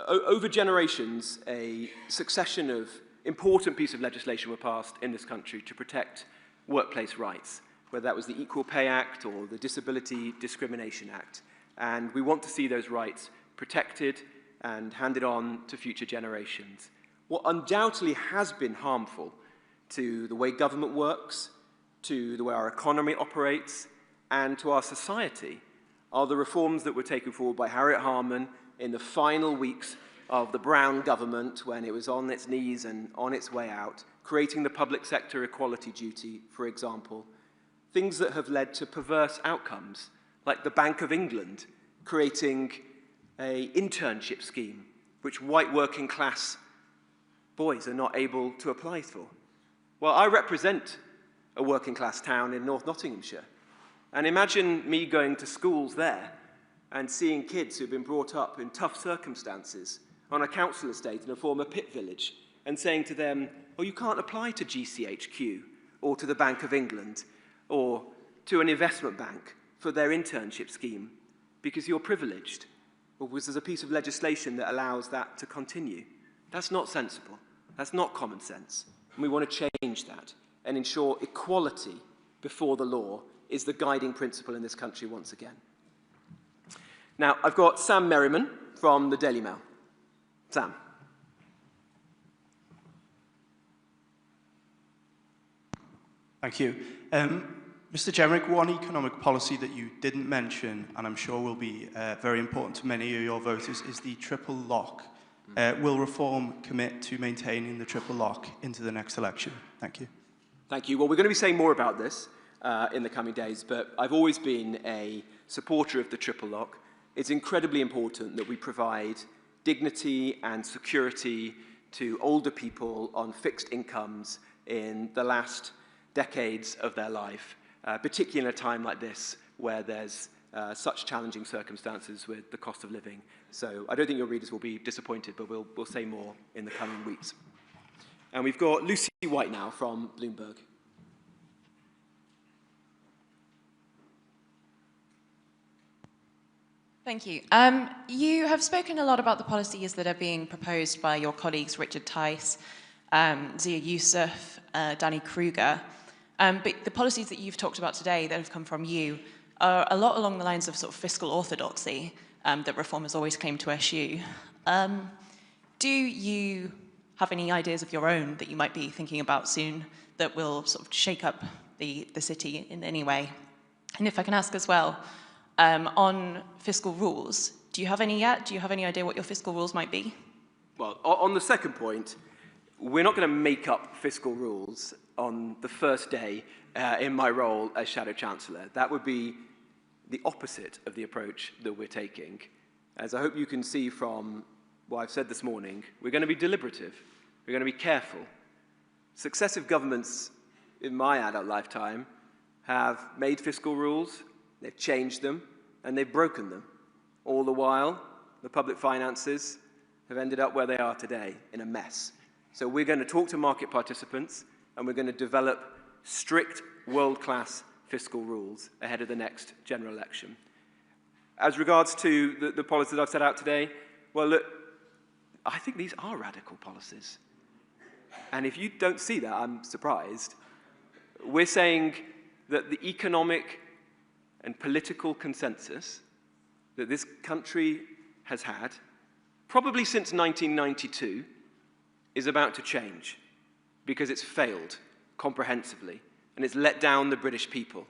Over generations, a succession of important pieces of legislation were passed in this country to protect workplace rights, whether that was the Equal Pay Act or the Disability Discrimination Act. And we want to see those rights protected and handed on to future generations. What undoubtedly has been harmful to the way government works, to the way our economy operates, and to our society are the reforms that were taken forward by Harriet Harman in the final weeks of the Brown government when it was on its knees and on its way out, creating the public sector equality duty, for example, things that have led to perverse outcomes, like the Bank of England creating an internship scheme which white working class boys are not able to apply for. Well, I represent a working class town in North Nottinghamshire, and imagine me going to schools there and seeing kids who've been brought up in tough circumstances on a council estate in a former pit village and saying to them, oh, you can't apply to GCHQ or to the Bank of England or to an investment bank for their internship scheme because you're privileged or because there's a piece of legislation that allows that to continue. That's not sensible. That's not common sense. And we want to change that and ensure equality before the law is the guiding principle in this country once again. Now, I've got Sam Merriman from the Daily Mail. Sam. Thank you. Mr. Jenrick, one economic policy that you didn't mention, and I'm sure will be very important to many of your voters, is the triple lock. Will Reform commit to maintaining the triple lock into the next election? Thank you. Thank you. Well, we're going to be saying more about this in the coming days, but I've always been a supporter of the triple lock. It's incredibly important that we provide dignity and security to older people on fixed incomes in the last decades of their life, particularly in a time like this where there's such challenging circumstances with the cost of living. So I don't think your readers will be disappointed, but we'll say more in the coming weeks. And we've got Lucy White now from Bloomberg. Thank you. You have spoken a lot about the policies that are being proposed by your colleagues Richard Tice, Zia Youssef, Danny Kruger. But the policies that you've talked about today that have come from you are a lot along the lines of sort of fiscal orthodoxy that Reform has always claimed to eschew. Do you have any ideas of your own that you might be thinking about soon that will sort of shake up the city in any way? And if I can ask as well, on fiscal rules, do you have any yet? Do you have any idea what your fiscal rules might be? Well, on the second point, we're not going to make up fiscal rules on the first day in my role as Shadow Chancellor. That would be the opposite of the approach that we're taking. As I hope you can see from what I've said this morning, we're going to be deliberative. We're going to be careful. Successive governments in my adult lifetime have made fiscal rules, they've changed them, and they've broken them. All the while, the public finances have ended up where they are today, in a mess. So we're going to talk to market participants, and we're going to develop strict, world-class fiscal rules ahead of the next general election. As regards to the policies I've set out today, well, look, I think these are radical policies. And if you don't see that, I'm surprised. We're saying that the economic and political consensus that this country has had, probably since 1992, is about to change because it's failed comprehensively and it's let down the British people.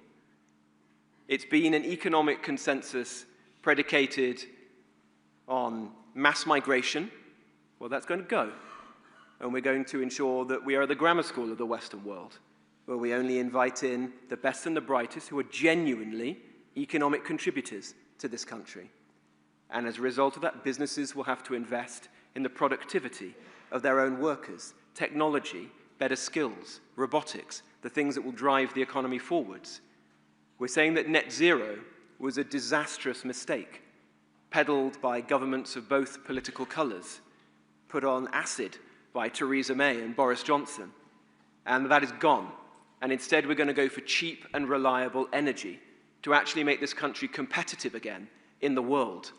It's been an economic consensus predicated on mass migration. Well, that's going to go. And we're going to ensure that we are the grammar school of the Western world, where we only invite in the best and the brightest who are genuinely economic contributors to this country. And as a result of that, businesses will have to invest in the productivity of their own workers, technology, better skills, robotics, the things that will drive the economy forwards. We're saying that net zero was a disastrous mistake, peddled by governments of both political colours, put on acid by Theresa May and Boris Johnson, and that is gone. and instead we're going to go for cheap and reliable energy to actually make this country competitive again in the world.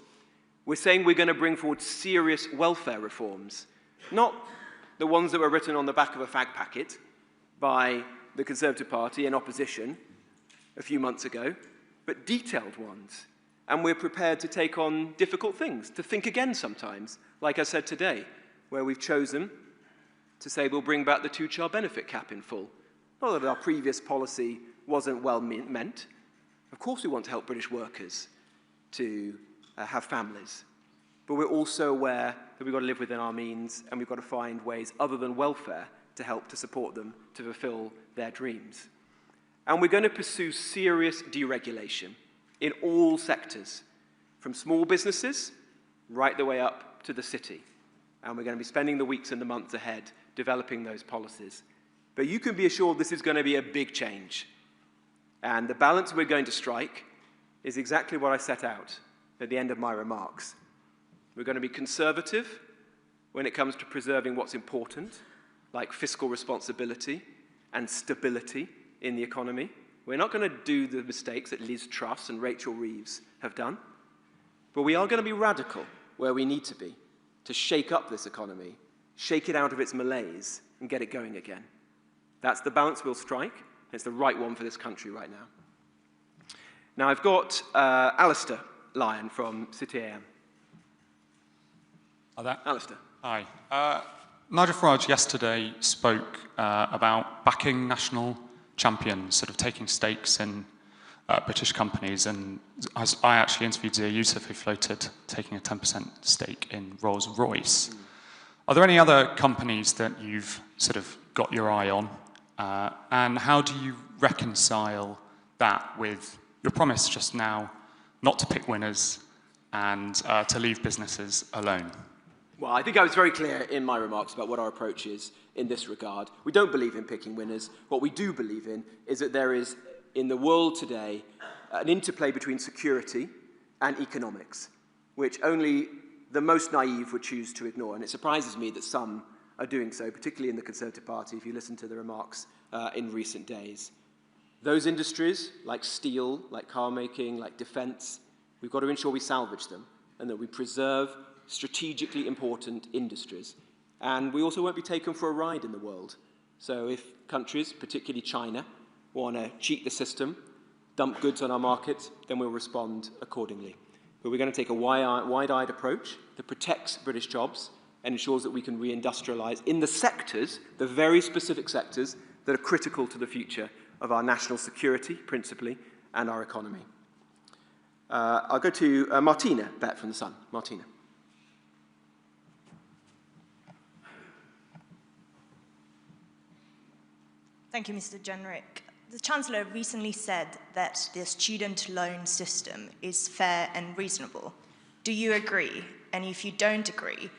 We're saying we're going to bring forward serious welfare reforms, not the ones that were written on the back of a fag packet by the Conservative Party in opposition a few months ago, but detailed ones. And we're prepared to take on difficult things, to think again sometimes, like I said today, where we've chosen to say we'll bring back the two-child benefit cap in full. Not that our previous policy wasn't well meant. Of course we want to help British workers to have families. But we're also aware that we've got to live within our means and we've got to find ways other than welfare to help to support them to fulfill their dreams. And we're going to pursue serious deregulation in all sectors, from small businesses right the way up to the city. And we're going to be spending the weeks and the months ahead developing those policies. But you can be assured this is going to be a big change. And the balance we're going to strike is exactly what I set out at the end of my remarks. We're going to be conservative when it comes to preserving what's important, like fiscal responsibility and stability in the economy. We're not going to do the mistakes that Liz Truss and Rachel Reeves have done, but we are going to be radical where we need to be to shake up this economy, shake it out of its malaise, and get it going again. That's the balance we'll strike, and it's the right one for this country right now. Now, I've got Alistair Lyon from City AM. Hi there. Alistair. Hi. Nigel Farage yesterday spoke about backing national champions, sort of taking stakes in British companies, and I actually interviewed Zia Youssef, who floated taking a 10% stake in Rolls-Royce. Are there any other companies that you've sort of got your eye on? And how do you reconcile that with your promise just now not to pick winners and to leave businesses alone? Well, I think I was very clear in my remarks about what our approach is in this regard. We don't believe in picking winners. What we do believe in is that there is, in the world today, an interplay between security and economics, which only the most naive would choose to ignore. And it surprises me that some are doing so, particularly in the Conservative Party, if you listen to the remarks in recent days. Those industries, like steel, like car making, like defense, we've got to ensure we salvage them and that we preserve strategically important industries. And we also won't be taken for a ride in the world. So if countries, particularly China, want to cheat the system, dump goods on our markets, then we'll respond accordingly. But we're going to take a wide-eyed approach that protects British jobs and ensures that we can reindustrialise in the sectors, the very specific sectors, that are critical to the future of our national security, principally, and our economy. I'll go to Martina Bett from The Sun. Martina. Thank you, Mr. Jenrick. The Chancellor recently said that the student loan system is fair and reasonable. Do you agree? And if you don't agree,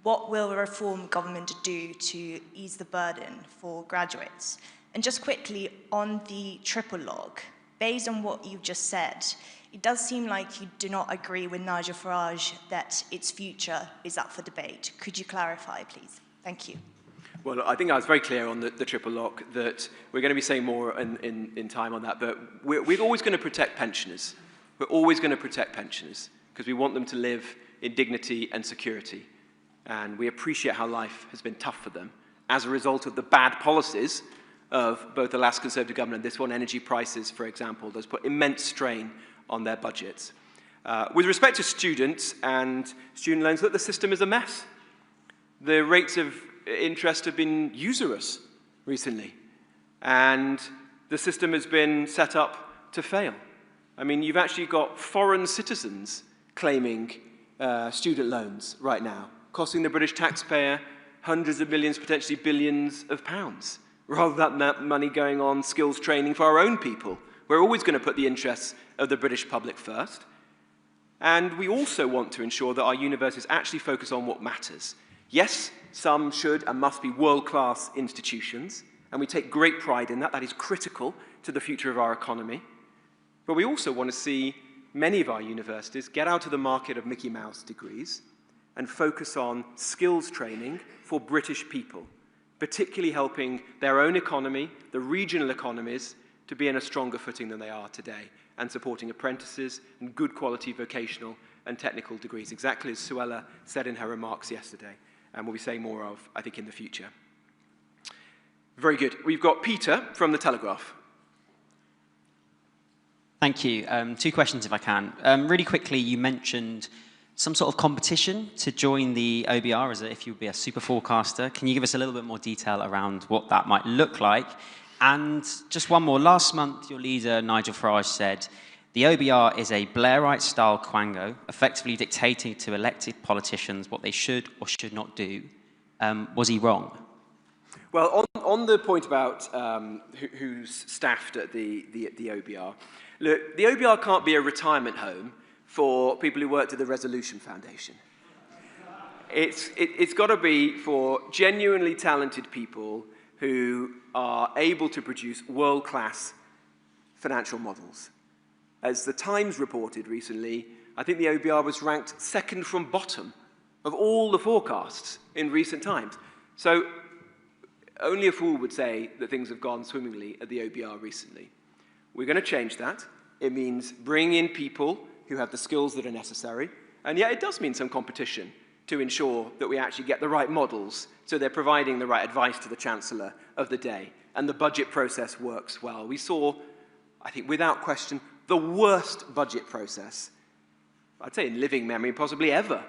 what will the Reform government do to ease the burden for graduates? And just quickly, on the triple lock, based on what you've just said, it does seem like you do not agree with Nigel Farage that its future is up for debate. Could you clarify, please? Thank you. Well, I think I was very clear on the triple lock that we're going to be saying more in time on that, but we're always going to protect pensioners. We're always going to protect pensioners because we want them to live in dignity and security. And we appreciate how life has been tough for them as a result of the bad policies of both the last Conservative government and this one. Energy prices, for example, those put immense strain on their budgets. With respect to students and student loans, look, the system is a mess. The rates of interest have been usurious recently, and the system has been set up to fail. I mean, you've actually got foreign citizens claiming student loans right now, costing the British taxpayer hundreds of millions, potentially billions of pounds, rather than that money going on skills training for our own people. We're always going to put the interests of the British public first. And we also want to ensure that our universities actually focus on what matters. Yes, some should and must be world-class institutions, and we take great pride in that. That is critical to the future of our economy. But we also want to see many of our universities get out of the market of Mickey Mouse degrees and focus on skills training for British people, particularly helping their own economy, the regional economies, to be in a stronger footing than they are today, and supporting apprentices and good quality vocational and technical degrees, exactly as Suella said in her remarks yesterday, and we'll be saying more of, I think, in the future. Very good. We've got Peter from The Telegraph. Thank you. 2 questions if I can. Really quickly, you mentioned some sort of competition to join the OBR as if you'd be a super forecaster. Can you give us a little bit more detail around what that might look like? And just one more. Last month, your leader, Nigel Farage, said, the OBR is a Blairite-style quango, effectively dictating to elected politicians what they should or should not do. Was he wrong? Well, on the point about who's staffed at the OBR, look, the OBR can't be a retirement home for people who worked at the Resolution Foundation. It's got to be for genuinely talented people who are able to produce world-class financial models. As the Times reported recently, I think the OBR was ranked second from bottom of all the forecasts in recent times. So only a fool would say that things have gone swimmingly at the OBR recently. We're going to change that. It means bring in people who have the skills that are necessary. And yet it does mean some competition to ensure that we actually get the right models so they're providing the right advice to the Chancellor of the day. And the budget process works well. We saw, I think without question, the worst budget process, I'd say in living memory, possibly ever,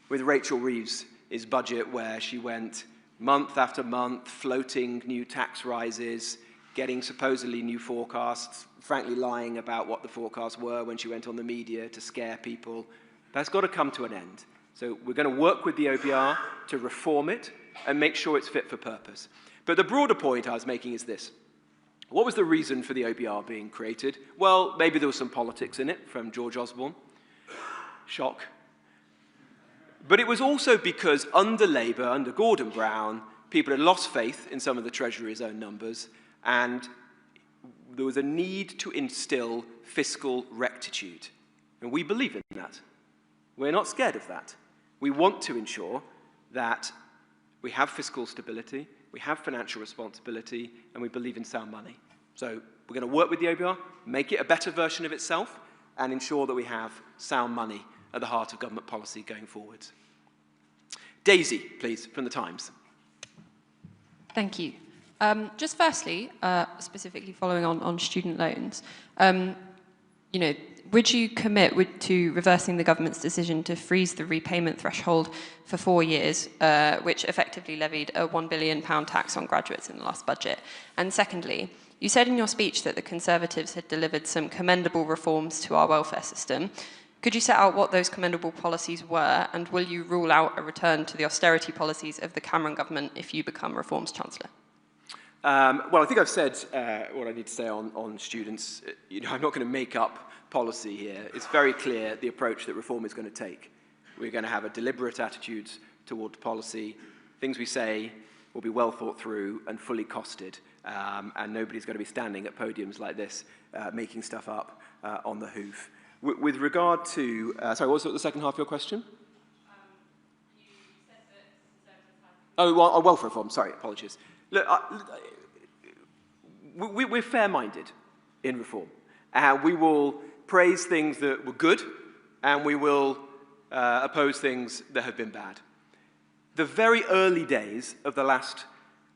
with Rachel Reeves' budget, where she went month after month, floating new tax rises, getting supposedly new forecasts, frankly lying about what the forecasts were when she went on the media to scare people. That's got to come to an end. So we're going to work with the OBR to reform it and make sure it's fit for purpose. But the broader point I was making is this. What was the reason for the OBR being created? Well, maybe there was some politics in it from George Osborne. Shock. But it was also because under Labour, under Gordon Brown, people had lost faith in some of the Treasury's own numbers, and there was a need to instill fiscal rectitude. And we believe in that. We're not scared of that. We want to ensure that we have fiscal stability, we have financial responsibility, and we believe in sound money. So we're going to work with the OBR, make it a better version of itself, and ensure that we have sound money at the heart of government policy going forward. Daisy, please, from The Times. Thank you. Just firstly, specifically following on student loans, would you commit to reversing the government's decision to freeze the repayment threshold for 4 years, which effectively levied a £1 billion tax on graduates in the last budget? And secondly, you said in your speech that the Conservatives had delivered some commendable reforms to our welfare system. Could you set out what those commendable policies were, and will you rule out a return to the austerity policies of the Cameron government if you become Reform's Chancellor? Well, I think I've said what I need to say on students. I'm not going to make up policy here. It's very clear the approach that Reform is going to take. We're going to have a deliberate attitude toward policy. Things we say will be well thought through and fully costed, and nobody's going to be standing at podiums like this making stuff up on the hoof. With regard to... sorry, what was the second half of your question? You said that... welfare reform. Sorry, apologies. Look, we're fair-minded in Reform. We will praise things that were good, and we will oppose things that have been bad. The very early days of the last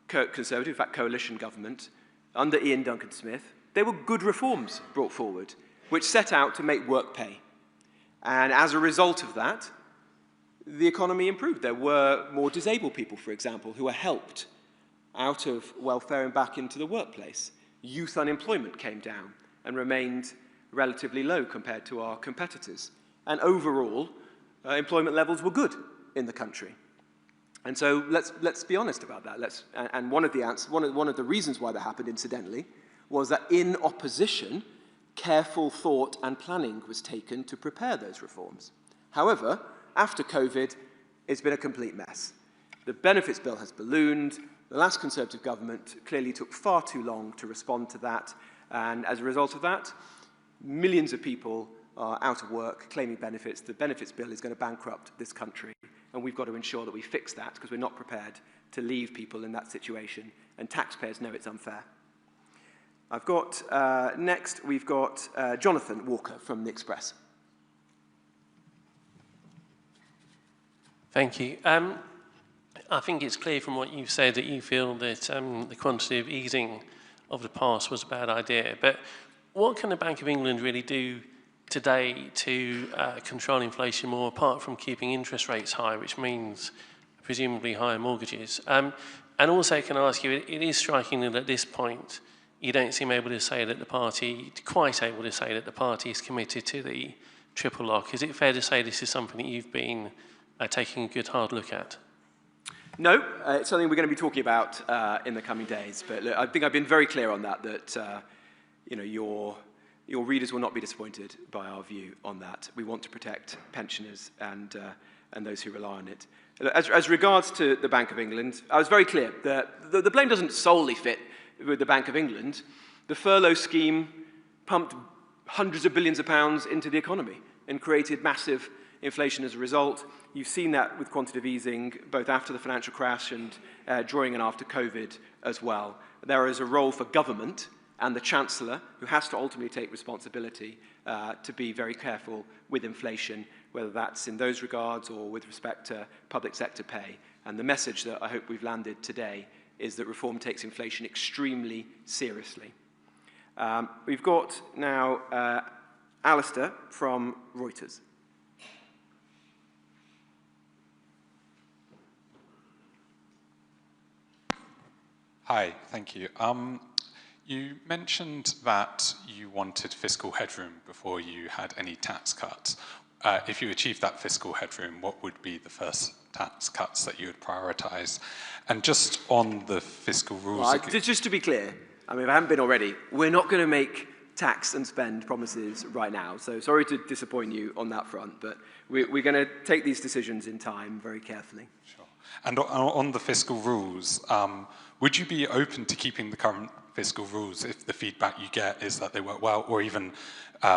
Conservative, in fact, coalition government, under Ian Duncan Smith, there were good reforms brought forward, which set out to make work pay. And as a result of that, the economy improved. There were more disabled people, for example, who were helped out of welfare and back into the workplace. Youth unemployment came down and remained relatively low compared to our competitors. And overall, employment levels were good in the country. And so let's be honest about that. And one of the reasons why that happened, incidentally, was that in opposition, careful thought and planning was taken to prepare those reforms. However, after COVID, it's been a complete mess. The benefits bill has ballooned. The last Conservative government clearly took far too long to respond to that. And as a result of that, millions of people are out of work, claiming benefits. The benefits bill is going to bankrupt this country. and we've got to ensure that we fix that because we're not prepared to leave people in that situation, and taxpayers know it's unfair. I've got, next we've got Jonathan Walker from the Express. Thank you. I think it's clear from what you've said that you feel that the quantitative easing of the past was a bad idea. But what can the Bank of England really do today to control inflation more, apart from keeping interest rates high, which means presumably higher mortgages? And also, can I ask you, it is striking that at this point you don't seem able to say that the party, quite able to say that the party is committed to the triple lock. Is it fair to say this is something that you've been taking a good hard look at? No, it's something we're going to be talking about in the coming days. But look, I think I've been very clear on that, you know, your readers will not be disappointed by our view on that. We want to protect pensioners and those who rely on it. As regards to the Bank of England, I was very clear that the blame doesn't solely fit with the Bank of England. The furlough scheme pumped hundreds of billions of pounds into the economy and created massive inflation as a result. You've seen that with quantitative easing, both after the financial crash and during and after COVID as well. There is a role for government and the Chancellor, who has to ultimately take responsibility to be very careful with inflation, whether that's in those regards or with respect to public sector pay. And the message that I hope we've landed today is that reform takes inflation extremely seriously. We've got now Alistair from Reuters. Hi, thank you. You mentioned that you wanted fiscal headroom before you had any tax cuts. If you achieved that fiscal headroom, what would be the first tax cuts that you would prioritise? And just on the fiscal rules... Well, just to be clear, I mean, if I haven't been already, we're not going to make tax and spend promises right now. So sorry to disappoint you on that front, but we're going to take these decisions in time very carefully. Sure. And on the fiscal rules, would you be open to keeping the current fiscal rules if the feedback you get is that they work well, or even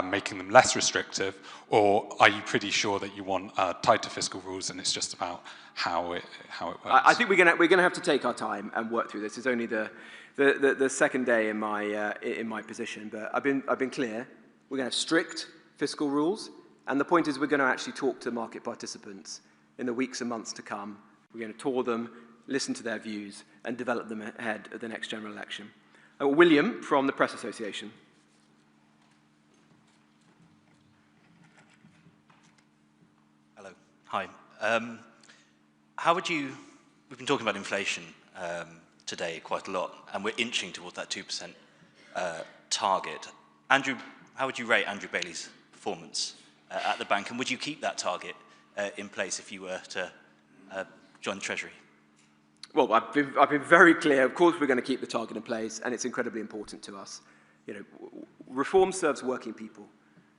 making them less restrictive? Or are you pretty sure that you want tighter fiscal rules and it's just about how it works? I think we're going to have to take our time and work through this. It's only the second day in my position, but I've been clear. We're going to have strict fiscal rules, and the point is we're going to actually talk to market participants in the weeks and months to come. We're going to tour them, listen to their views, and develop them ahead of the next general election. William from the Press Association. Hello. Hi. How would you... We've been talking about inflation today quite a lot, and we're inching towards that 2% target. Andrew, how would you rate Andrew Bailey's performance at the bank, and would you keep that target in place if you were to join the Treasury? Well, I've been very clear. Of course, we're going to keep the target in place, and it's incredibly important to us. You know, reform serves working people,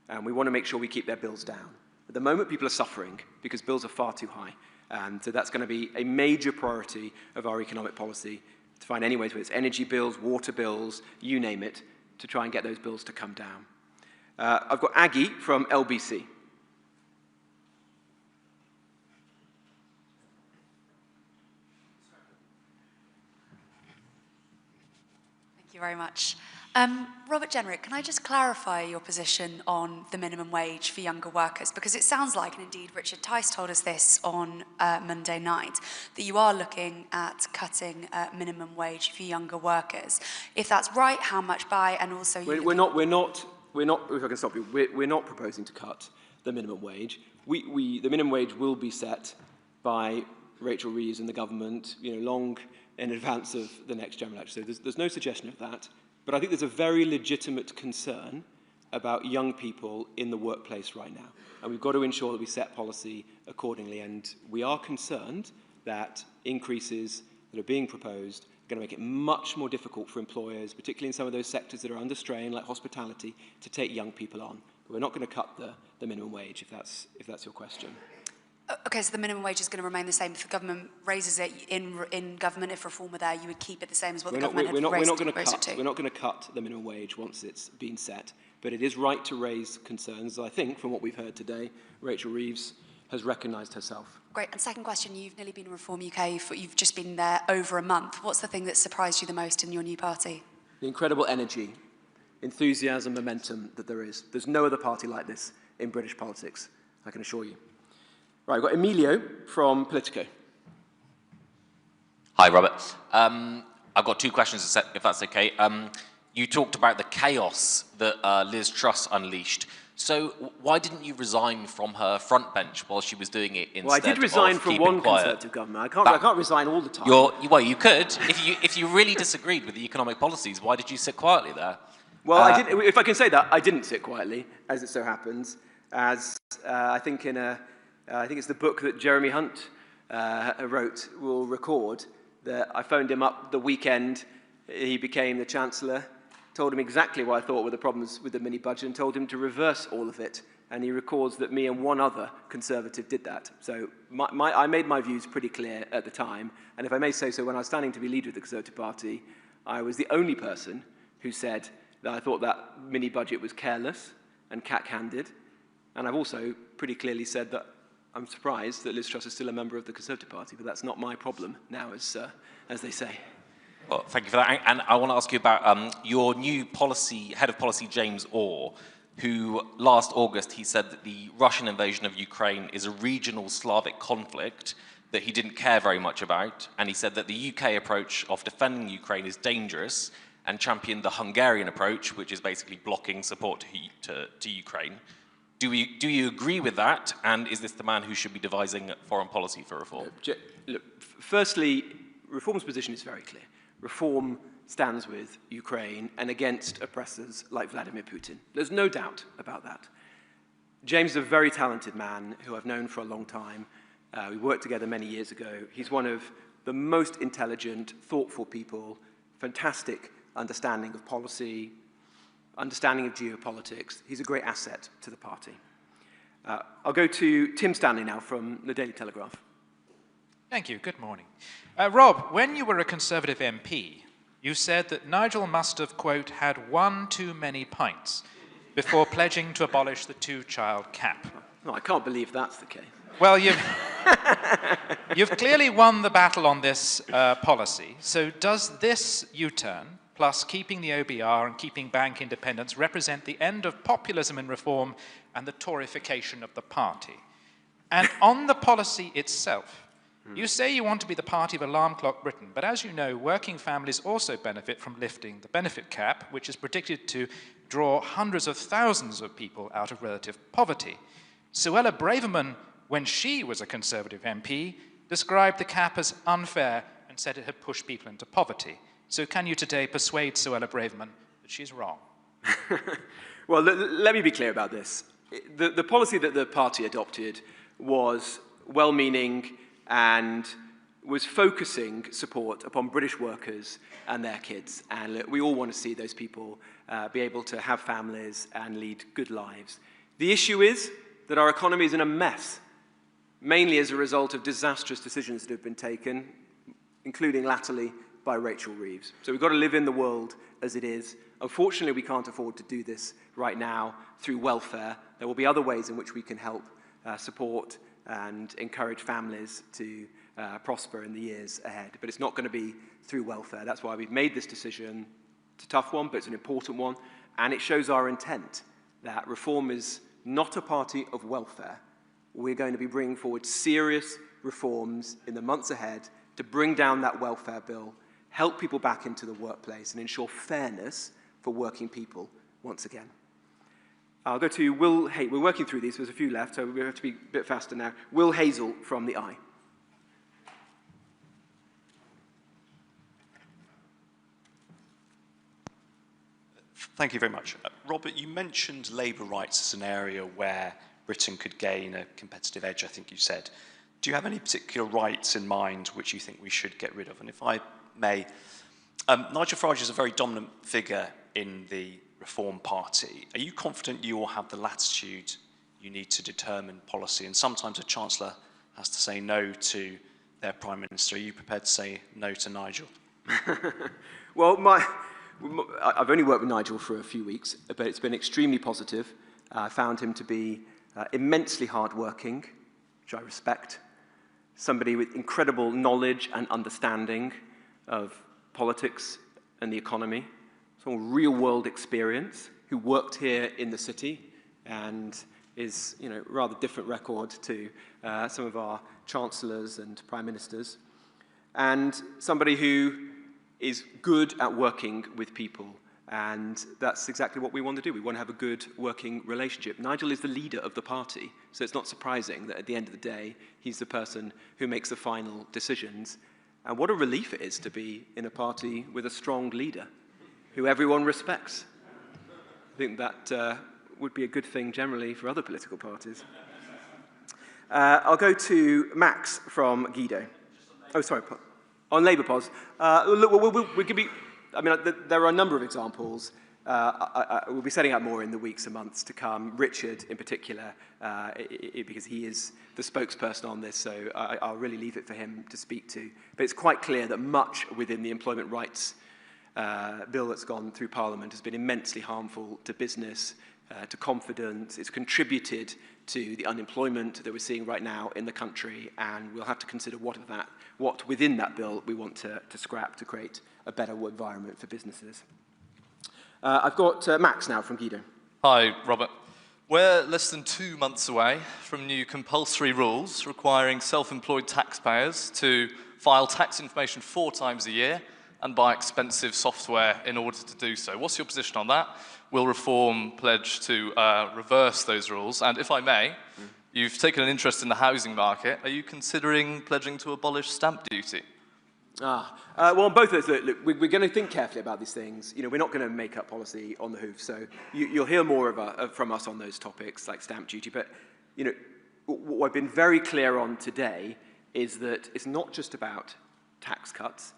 and we want to make sure we keep their bills down. At the moment, people are suffering because bills are far too high, and so that's going to be a major priority of our economic policy to find any ways, whether it's energy bills, water bills, you name it, to try and get those bills to come down. I've got Aggie from LBC. Thank you very much. Robert Jenrick, can I just clarify your position on the minimum wage for younger workers? Because it sounds like, and indeed Richard Tice told us this on Monday night, that you are looking at cutting minimum wage for younger workers. If that's right, how much by, and also... We're not, if I can stop you, we're not proposing to cut the minimum wage. The minimum wage will be set by Rachel Reeves and the government, long in advance of the next general election. So there's no suggestion of that. But I think there's a very legitimate concern about young people in the workplace right now. And we've got to ensure that we set policy accordingly. And we are concerned that increases that are being proposed are going to make it much more difficult for employers, particularly in some of those sectors that are under strain, like hospitality, to take young people on. But we're not going to cut the minimum wage, if that's your question. Okay, so the minimum wage is going to remain the same. If the government raises it in government, if reform were there, you would keep it the same as what the government had raised it to. We're not going to cut the minimum wage once it's been set. But it is right to raise concerns. I think, from what we've heard today, Rachel Reeves has recognised herself. Great. And second question, you've nearly been in Reform UK, you've just been there over a month. What's the thing that surprised you the most in your new party? The incredible energy, enthusiasm, momentum that there is. There's no other party like this in British politics, I can assure you. Right, I've got Emilio from Politico. Hi, Robert. I've got two questions, if that's okay. You talked about the chaos that Liz Truss unleashed. So why didn't you resign from her front bench while she was doing it instead? Well, I did resign from one Conservative government. I can't resign all the time. Well, you could. If you really disagreed with the economic policies, why did you sit quietly there? Well, I did, if I can say that, I didn't sit quietly, as it so happens, as I think I think it's the book that Jeremy Hunt wrote will record that I phoned him up the weekend he became the Chancellor, told him exactly what I thought were the problems with the mini-budget and told him to reverse all of it. And he records that me and one other Conservative did that. So I made my views pretty clear at the time. And if I may say so, when I was standing to be leader of the Conservative Party, I was the only person who said that I thought that mini-budget was careless and cack-handed. And I've also pretty clearly said that I'm surprised that Liz Truss is still a member of the Conservative Party, but that's not my problem now, as they say. Well, thank you for that. And I want to ask you about your new head of policy, James Orr, who last August he said that the Russian invasion of Ukraine is a regional Slavic conflict that he didn't care very much about. And he said that the UK approach of defending Ukraine is dangerous and championed the Hungarian approach, which is basically blocking support to Ukraine. Do you agree with that? And is this the man who should be devising foreign policy for reform? Look, firstly, Reform's position is very clear. Reform stands with Ukraine and against oppressors like Vladimir Putin. There's no doubt about that. James is a very talented man who I've known for a long time. We worked together many years ago. He's one of the most intelligent, thoughtful people, fantastic understanding of policy, understanding of geopolitics. He's a great asset to the party. I'll go to Tim Stanley now from the Daily Telegraph. Thank you. Good morning. Rob, when you were a Conservative MP, you said that Nigel must have, quote, had one too many pints before pledging to abolish the two-child cap. No, I can't believe that's the case. Well, you've clearly won the battle on this policy. So does this U-turn, plus keeping the OBR and keeping bank independence, represent the end of populism and reform and the Toryfication of the party? And on the policy itself, you say you want to be the party of alarm clock Britain, but as you know, working families also benefit from lifting the benefit cap, which is predicted to draw hundreds of thousands of people out of relative poverty. Suella Braverman, when she was a Conservative MP, described the cap as unfair and said it had pushed people into poverty. So can you today persuade Suella Braverman that she's wrong? Well, let me be clear about this. The policy that the party adopted was well-meaning and was focusing support upon British workers and their kids. And look, we all want to see those people be able to have families and lead good lives. The issue is that our economy is in a mess, mainly as a result of disastrous decisions that have been taken, including latterly by Rachel Reeves. So we've got to live in the world as it is. Unfortunately, we can't afford to do this right now through welfare. There will be other ways in which we can help support and encourage families to prosper in the years ahead. But it's not going to be through welfare. That's why we've made this decision. It's a tough one, but it's an important one. And it shows our intent that Reform is not a party of welfare. We're going to be bringing forward serious reforms in the months ahead to bring down that welfare bill, help people back into the workplace, and ensure fairness for working people once again. I'll go to Will Hay. We're working through these. There's a few left, so we have to be a bit faster now. Will Hazel from The Eye. Thank you very much. Robert, you mentioned labour rights as an area where Britain could gain a competitive edge, I think you said. Do you have any particular rights in mind which you think we should get rid of? And if I may, Nigel Farage is a very dominant figure in the Reform Party. Are you confident you will have the latitude you need to determine policy? And sometimes a Chancellor has to say no to their Prime Minister. Are you prepared to say no to Nigel? Well, I've only worked with Nigel for a few weeks, but it's been extremely positive. I found him to be immensely hardworking, which I respect, somebody with incredible knowledge and understanding of politics and the economy, someone with real-world experience, who worked here in the city and is, rather different record to some of our chancellors and prime ministers, and somebody who is good at working with people, and that's exactly what we want to do. We want to have a good working relationship. Nigel is the leader of the party, so it's not surprising that at the end of the day, he's the person who makes the final decisions. And what a relief it is to be in a party with a strong leader who everyone respects. I think that would be a good thing generally for other political parties. I'll go to Max from Guido. Oh, sorry, on Labour pos. We'll give you, there are a number of examples. We'll be setting out more in the weeks and months to come. Richard, in particular, because he is the spokesperson on this, so I'll really leave it for him to speak to. But it's quite clear that much within the employment rights bill that's gone through Parliament has been immensely harmful to business, to confidence. It's contributed to the unemployment that we're seeing right now in the country, and we'll have to consider what within that bill we want to scrap to create a better environment for businesses. I've got Max now from Guido. Hi, Robert. We're less than 2 months away from new compulsory rules requiring self-employed taxpayers to file tax information 4 times a year and buy expensive software in order to do so. What's your position on that? Will Reform pledge to reverse those rules? And if I may, you've taken an interest in the housing market. Are you considering pledging to abolish stamp duty? Well, on both of those, look, we're going to think carefully about these things. We're not going to make up policy on the hoof, so you'll hear more from us on those topics, like stamp duty. But, what I've been very clear on today is that it's not just about tax cuts.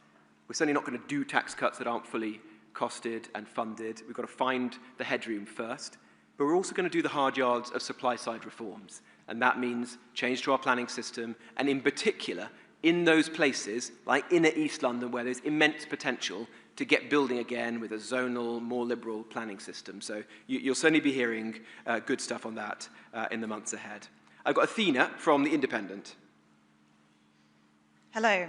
We're certainly not going to do tax cuts that aren't fully costed and funded. We've got to find the headroom first. But we're also going to do the hard yards of supply-side reforms. And that means change to our planning system, and in particular, in those places, like inner East London, where there's immense potential to get building again with a zonal, more liberal planning system. So you'll certainly be hearing good stuff on that in the months ahead. I've got Athena from The Independent. Hello.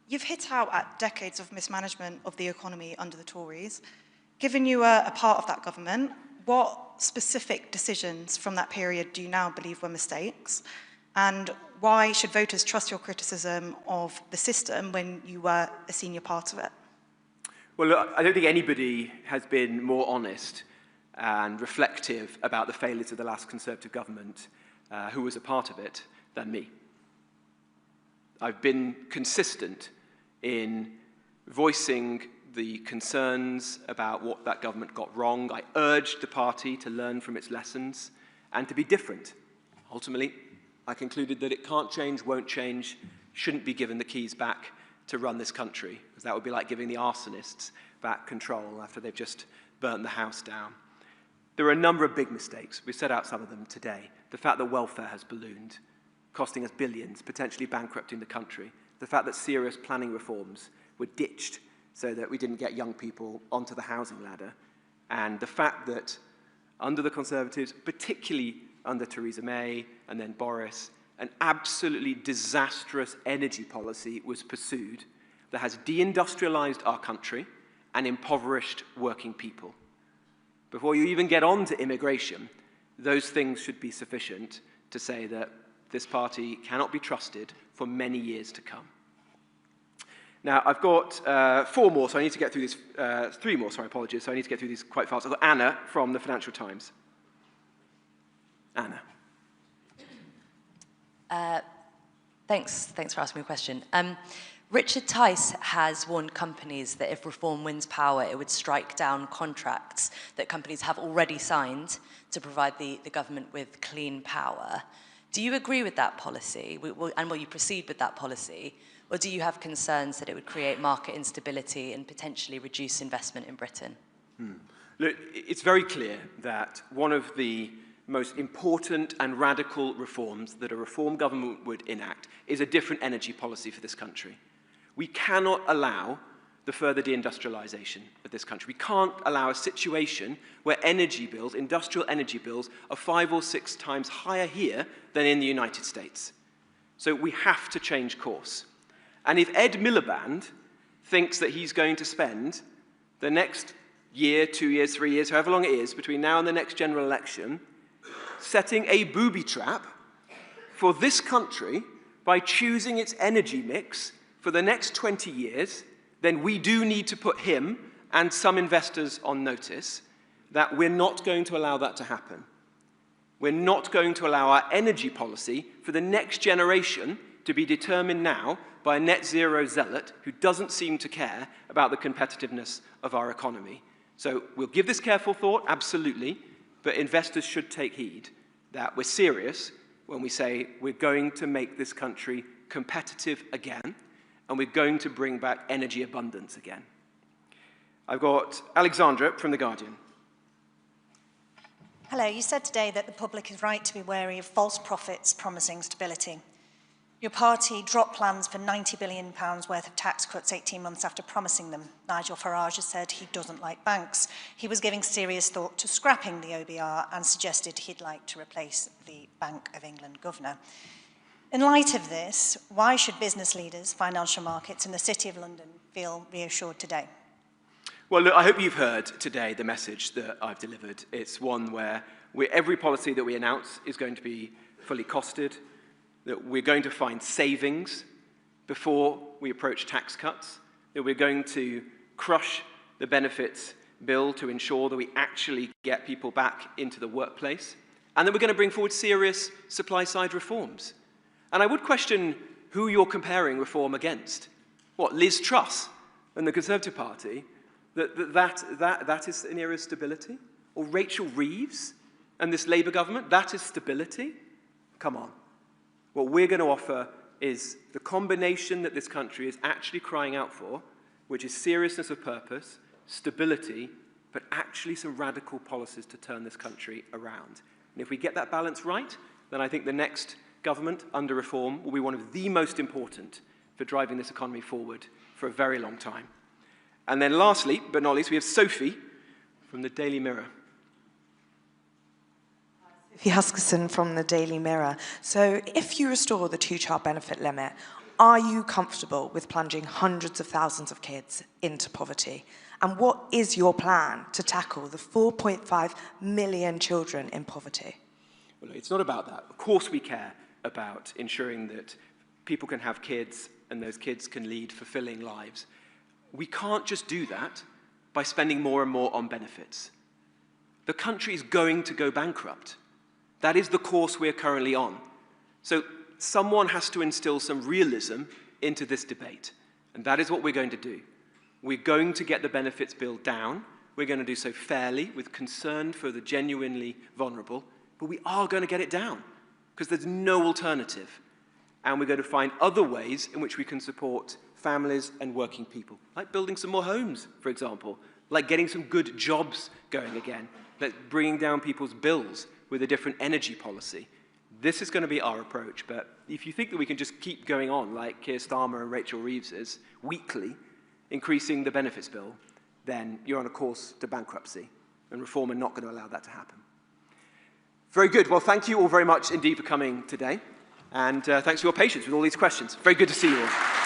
You've hit out at decades of mismanagement of the economy under the Tories. Given you were a part of that government, what specific decisions from that period do you now believe were mistakes? And why should voters trust your criticism of the system when you were a senior part of it? Well, look, I don't think anybody has been more honest and reflective about the failures of the last Conservative government who was a part of it than me. I've been consistent in voicing the concerns about what that government got wrong. I urged the party to learn from its lessons and to be different. Ultimately, I concluded that it can't change, won't change, shouldn't be given the keys back to run this country, because that would be like giving the arsonists back control after they've just burnt the house down. There are a number of big mistakes. We set out some of them today. The fact that welfare has ballooned, costing us billions, potentially bankrupting the country. The fact that serious planning reforms were ditched so that we didn't get young people onto the housing ladder. And the fact that under the Conservatives, particularly under Theresa May and then Boris, an absolutely disastrous energy policy was pursued that has deindustrialized our country and impoverished working people. Before you even get on to immigration, those things should be sufficient to say that this party cannot be trusted for many years to come. Now, I've got 4 more, so I need to get through this. 3 more, sorry, apologies, so I need to get through these quite fast. I've got Anna from the Financial Times. Anna. Thanks for asking me a question. Richard Tice has warned companies that if Reform wins power, it would strike down contracts that companies have already signed to provide the government with clean power. Do you agree with that policy, and will you proceed with that policy, or do you have concerns that it would create market instability and potentially reduce investment in Britain? Look, it's very clear that one of the most important and radical reforms that a Reform government would enact is a different energy policy for this country. We cannot allow the further deindustrialization of this country. We can't allow a situation where energy bills, industrial energy bills, are 5 or 6 times higher here than in the United States. So we have to change course. And if Ed Miliband thinks that he's going to spend the next year, 2 years, 3 years, however long it is, between now and the next general election, setting a booby trap for this country by choosing its energy mix for the next 20 years, then we do need to put him and some investors on notice that we're not going to allow that to happen. We're not going to allow our energy policy for the next generation to be determined now by a net zero zealot who doesn't seem to care about the competitiveness of our economy. So we'll give this careful thought, absolutely, but investors should take heed that we're serious when we say we're going to make this country competitive again, and we're going to bring back energy abundance again. I've got Alexandra from The Guardian. Hello, you said today that the public is right to be wary of false prophets promising stability. Your party dropped plans for £90 billion worth of tax cuts 18 months after promising them. Nigel Farage has said he doesn't like banks. He was giving serious thought to scrapping the OBR and suggested he'd like to replace the Bank of England governor. In light of this, why should business leaders, financial markets and the City of London feel reassured today? Well, look, I hope you've heard today the message that I've delivered. It's one where every policy that we announce is going to be fully costed, that we're going to find savings before we approach tax cuts, that we're going to crush the benefits bill to ensure that we actually get people back into the workplace, and that we're going to bring forward serious supply-side reforms. And I would question who you're comparing reform against. What, Liz Truss and the Conservative Party? That is an era of stability? Or Rachel Reeves and this Labour government? That is stability? Come on. What we're going to offer is the combination that this country is actually crying out for, which is seriousness of purpose, stability, but actually some radical policies to turn this country around. And if we get that balance right, then I think the next government under reform will be one of the most important for driving this economy forward for a very long time. And then lastly, but not least, we have Sophie from the Daily Mirror. Sophie Huskerson from the Daily Mirror. So if you restore the 2-child benefit limit, are you comfortable with plunging hundreds of thousands of kids into poverty? And what is your plan to tackle the 4.5 million children in poverty? Well, it's not about that. Of course we care about ensuring that people can have kids and those kids can lead fulfilling lives. We can't just do that by spending more and more on benefits. The country is going to go bankrupt. That is the course we're currently on. So someone has to instill some realism into this debate. And that is what we're going to do. We're going to get the benefits bill down. We're going to do so fairly, with concern for the genuinely vulnerable. But we are going to get it down, because there's no alternative. And we're going to find other ways in which we can support families and working people, like building some more homes, for example, like getting some good jobs going again, like bringing down people's bills with a different energy policy. This is going to be our approach, but if you think that we can just keep going on like Keir Starmer and Rachel Reeves is, weekly, increasing the benefits bill, then you're on a course to bankruptcy, and Reform are not going to allow that to happen. Very good. Well, thank you all very much indeed for coming today, and thanks for your patience with all these questions. Very good to see you all.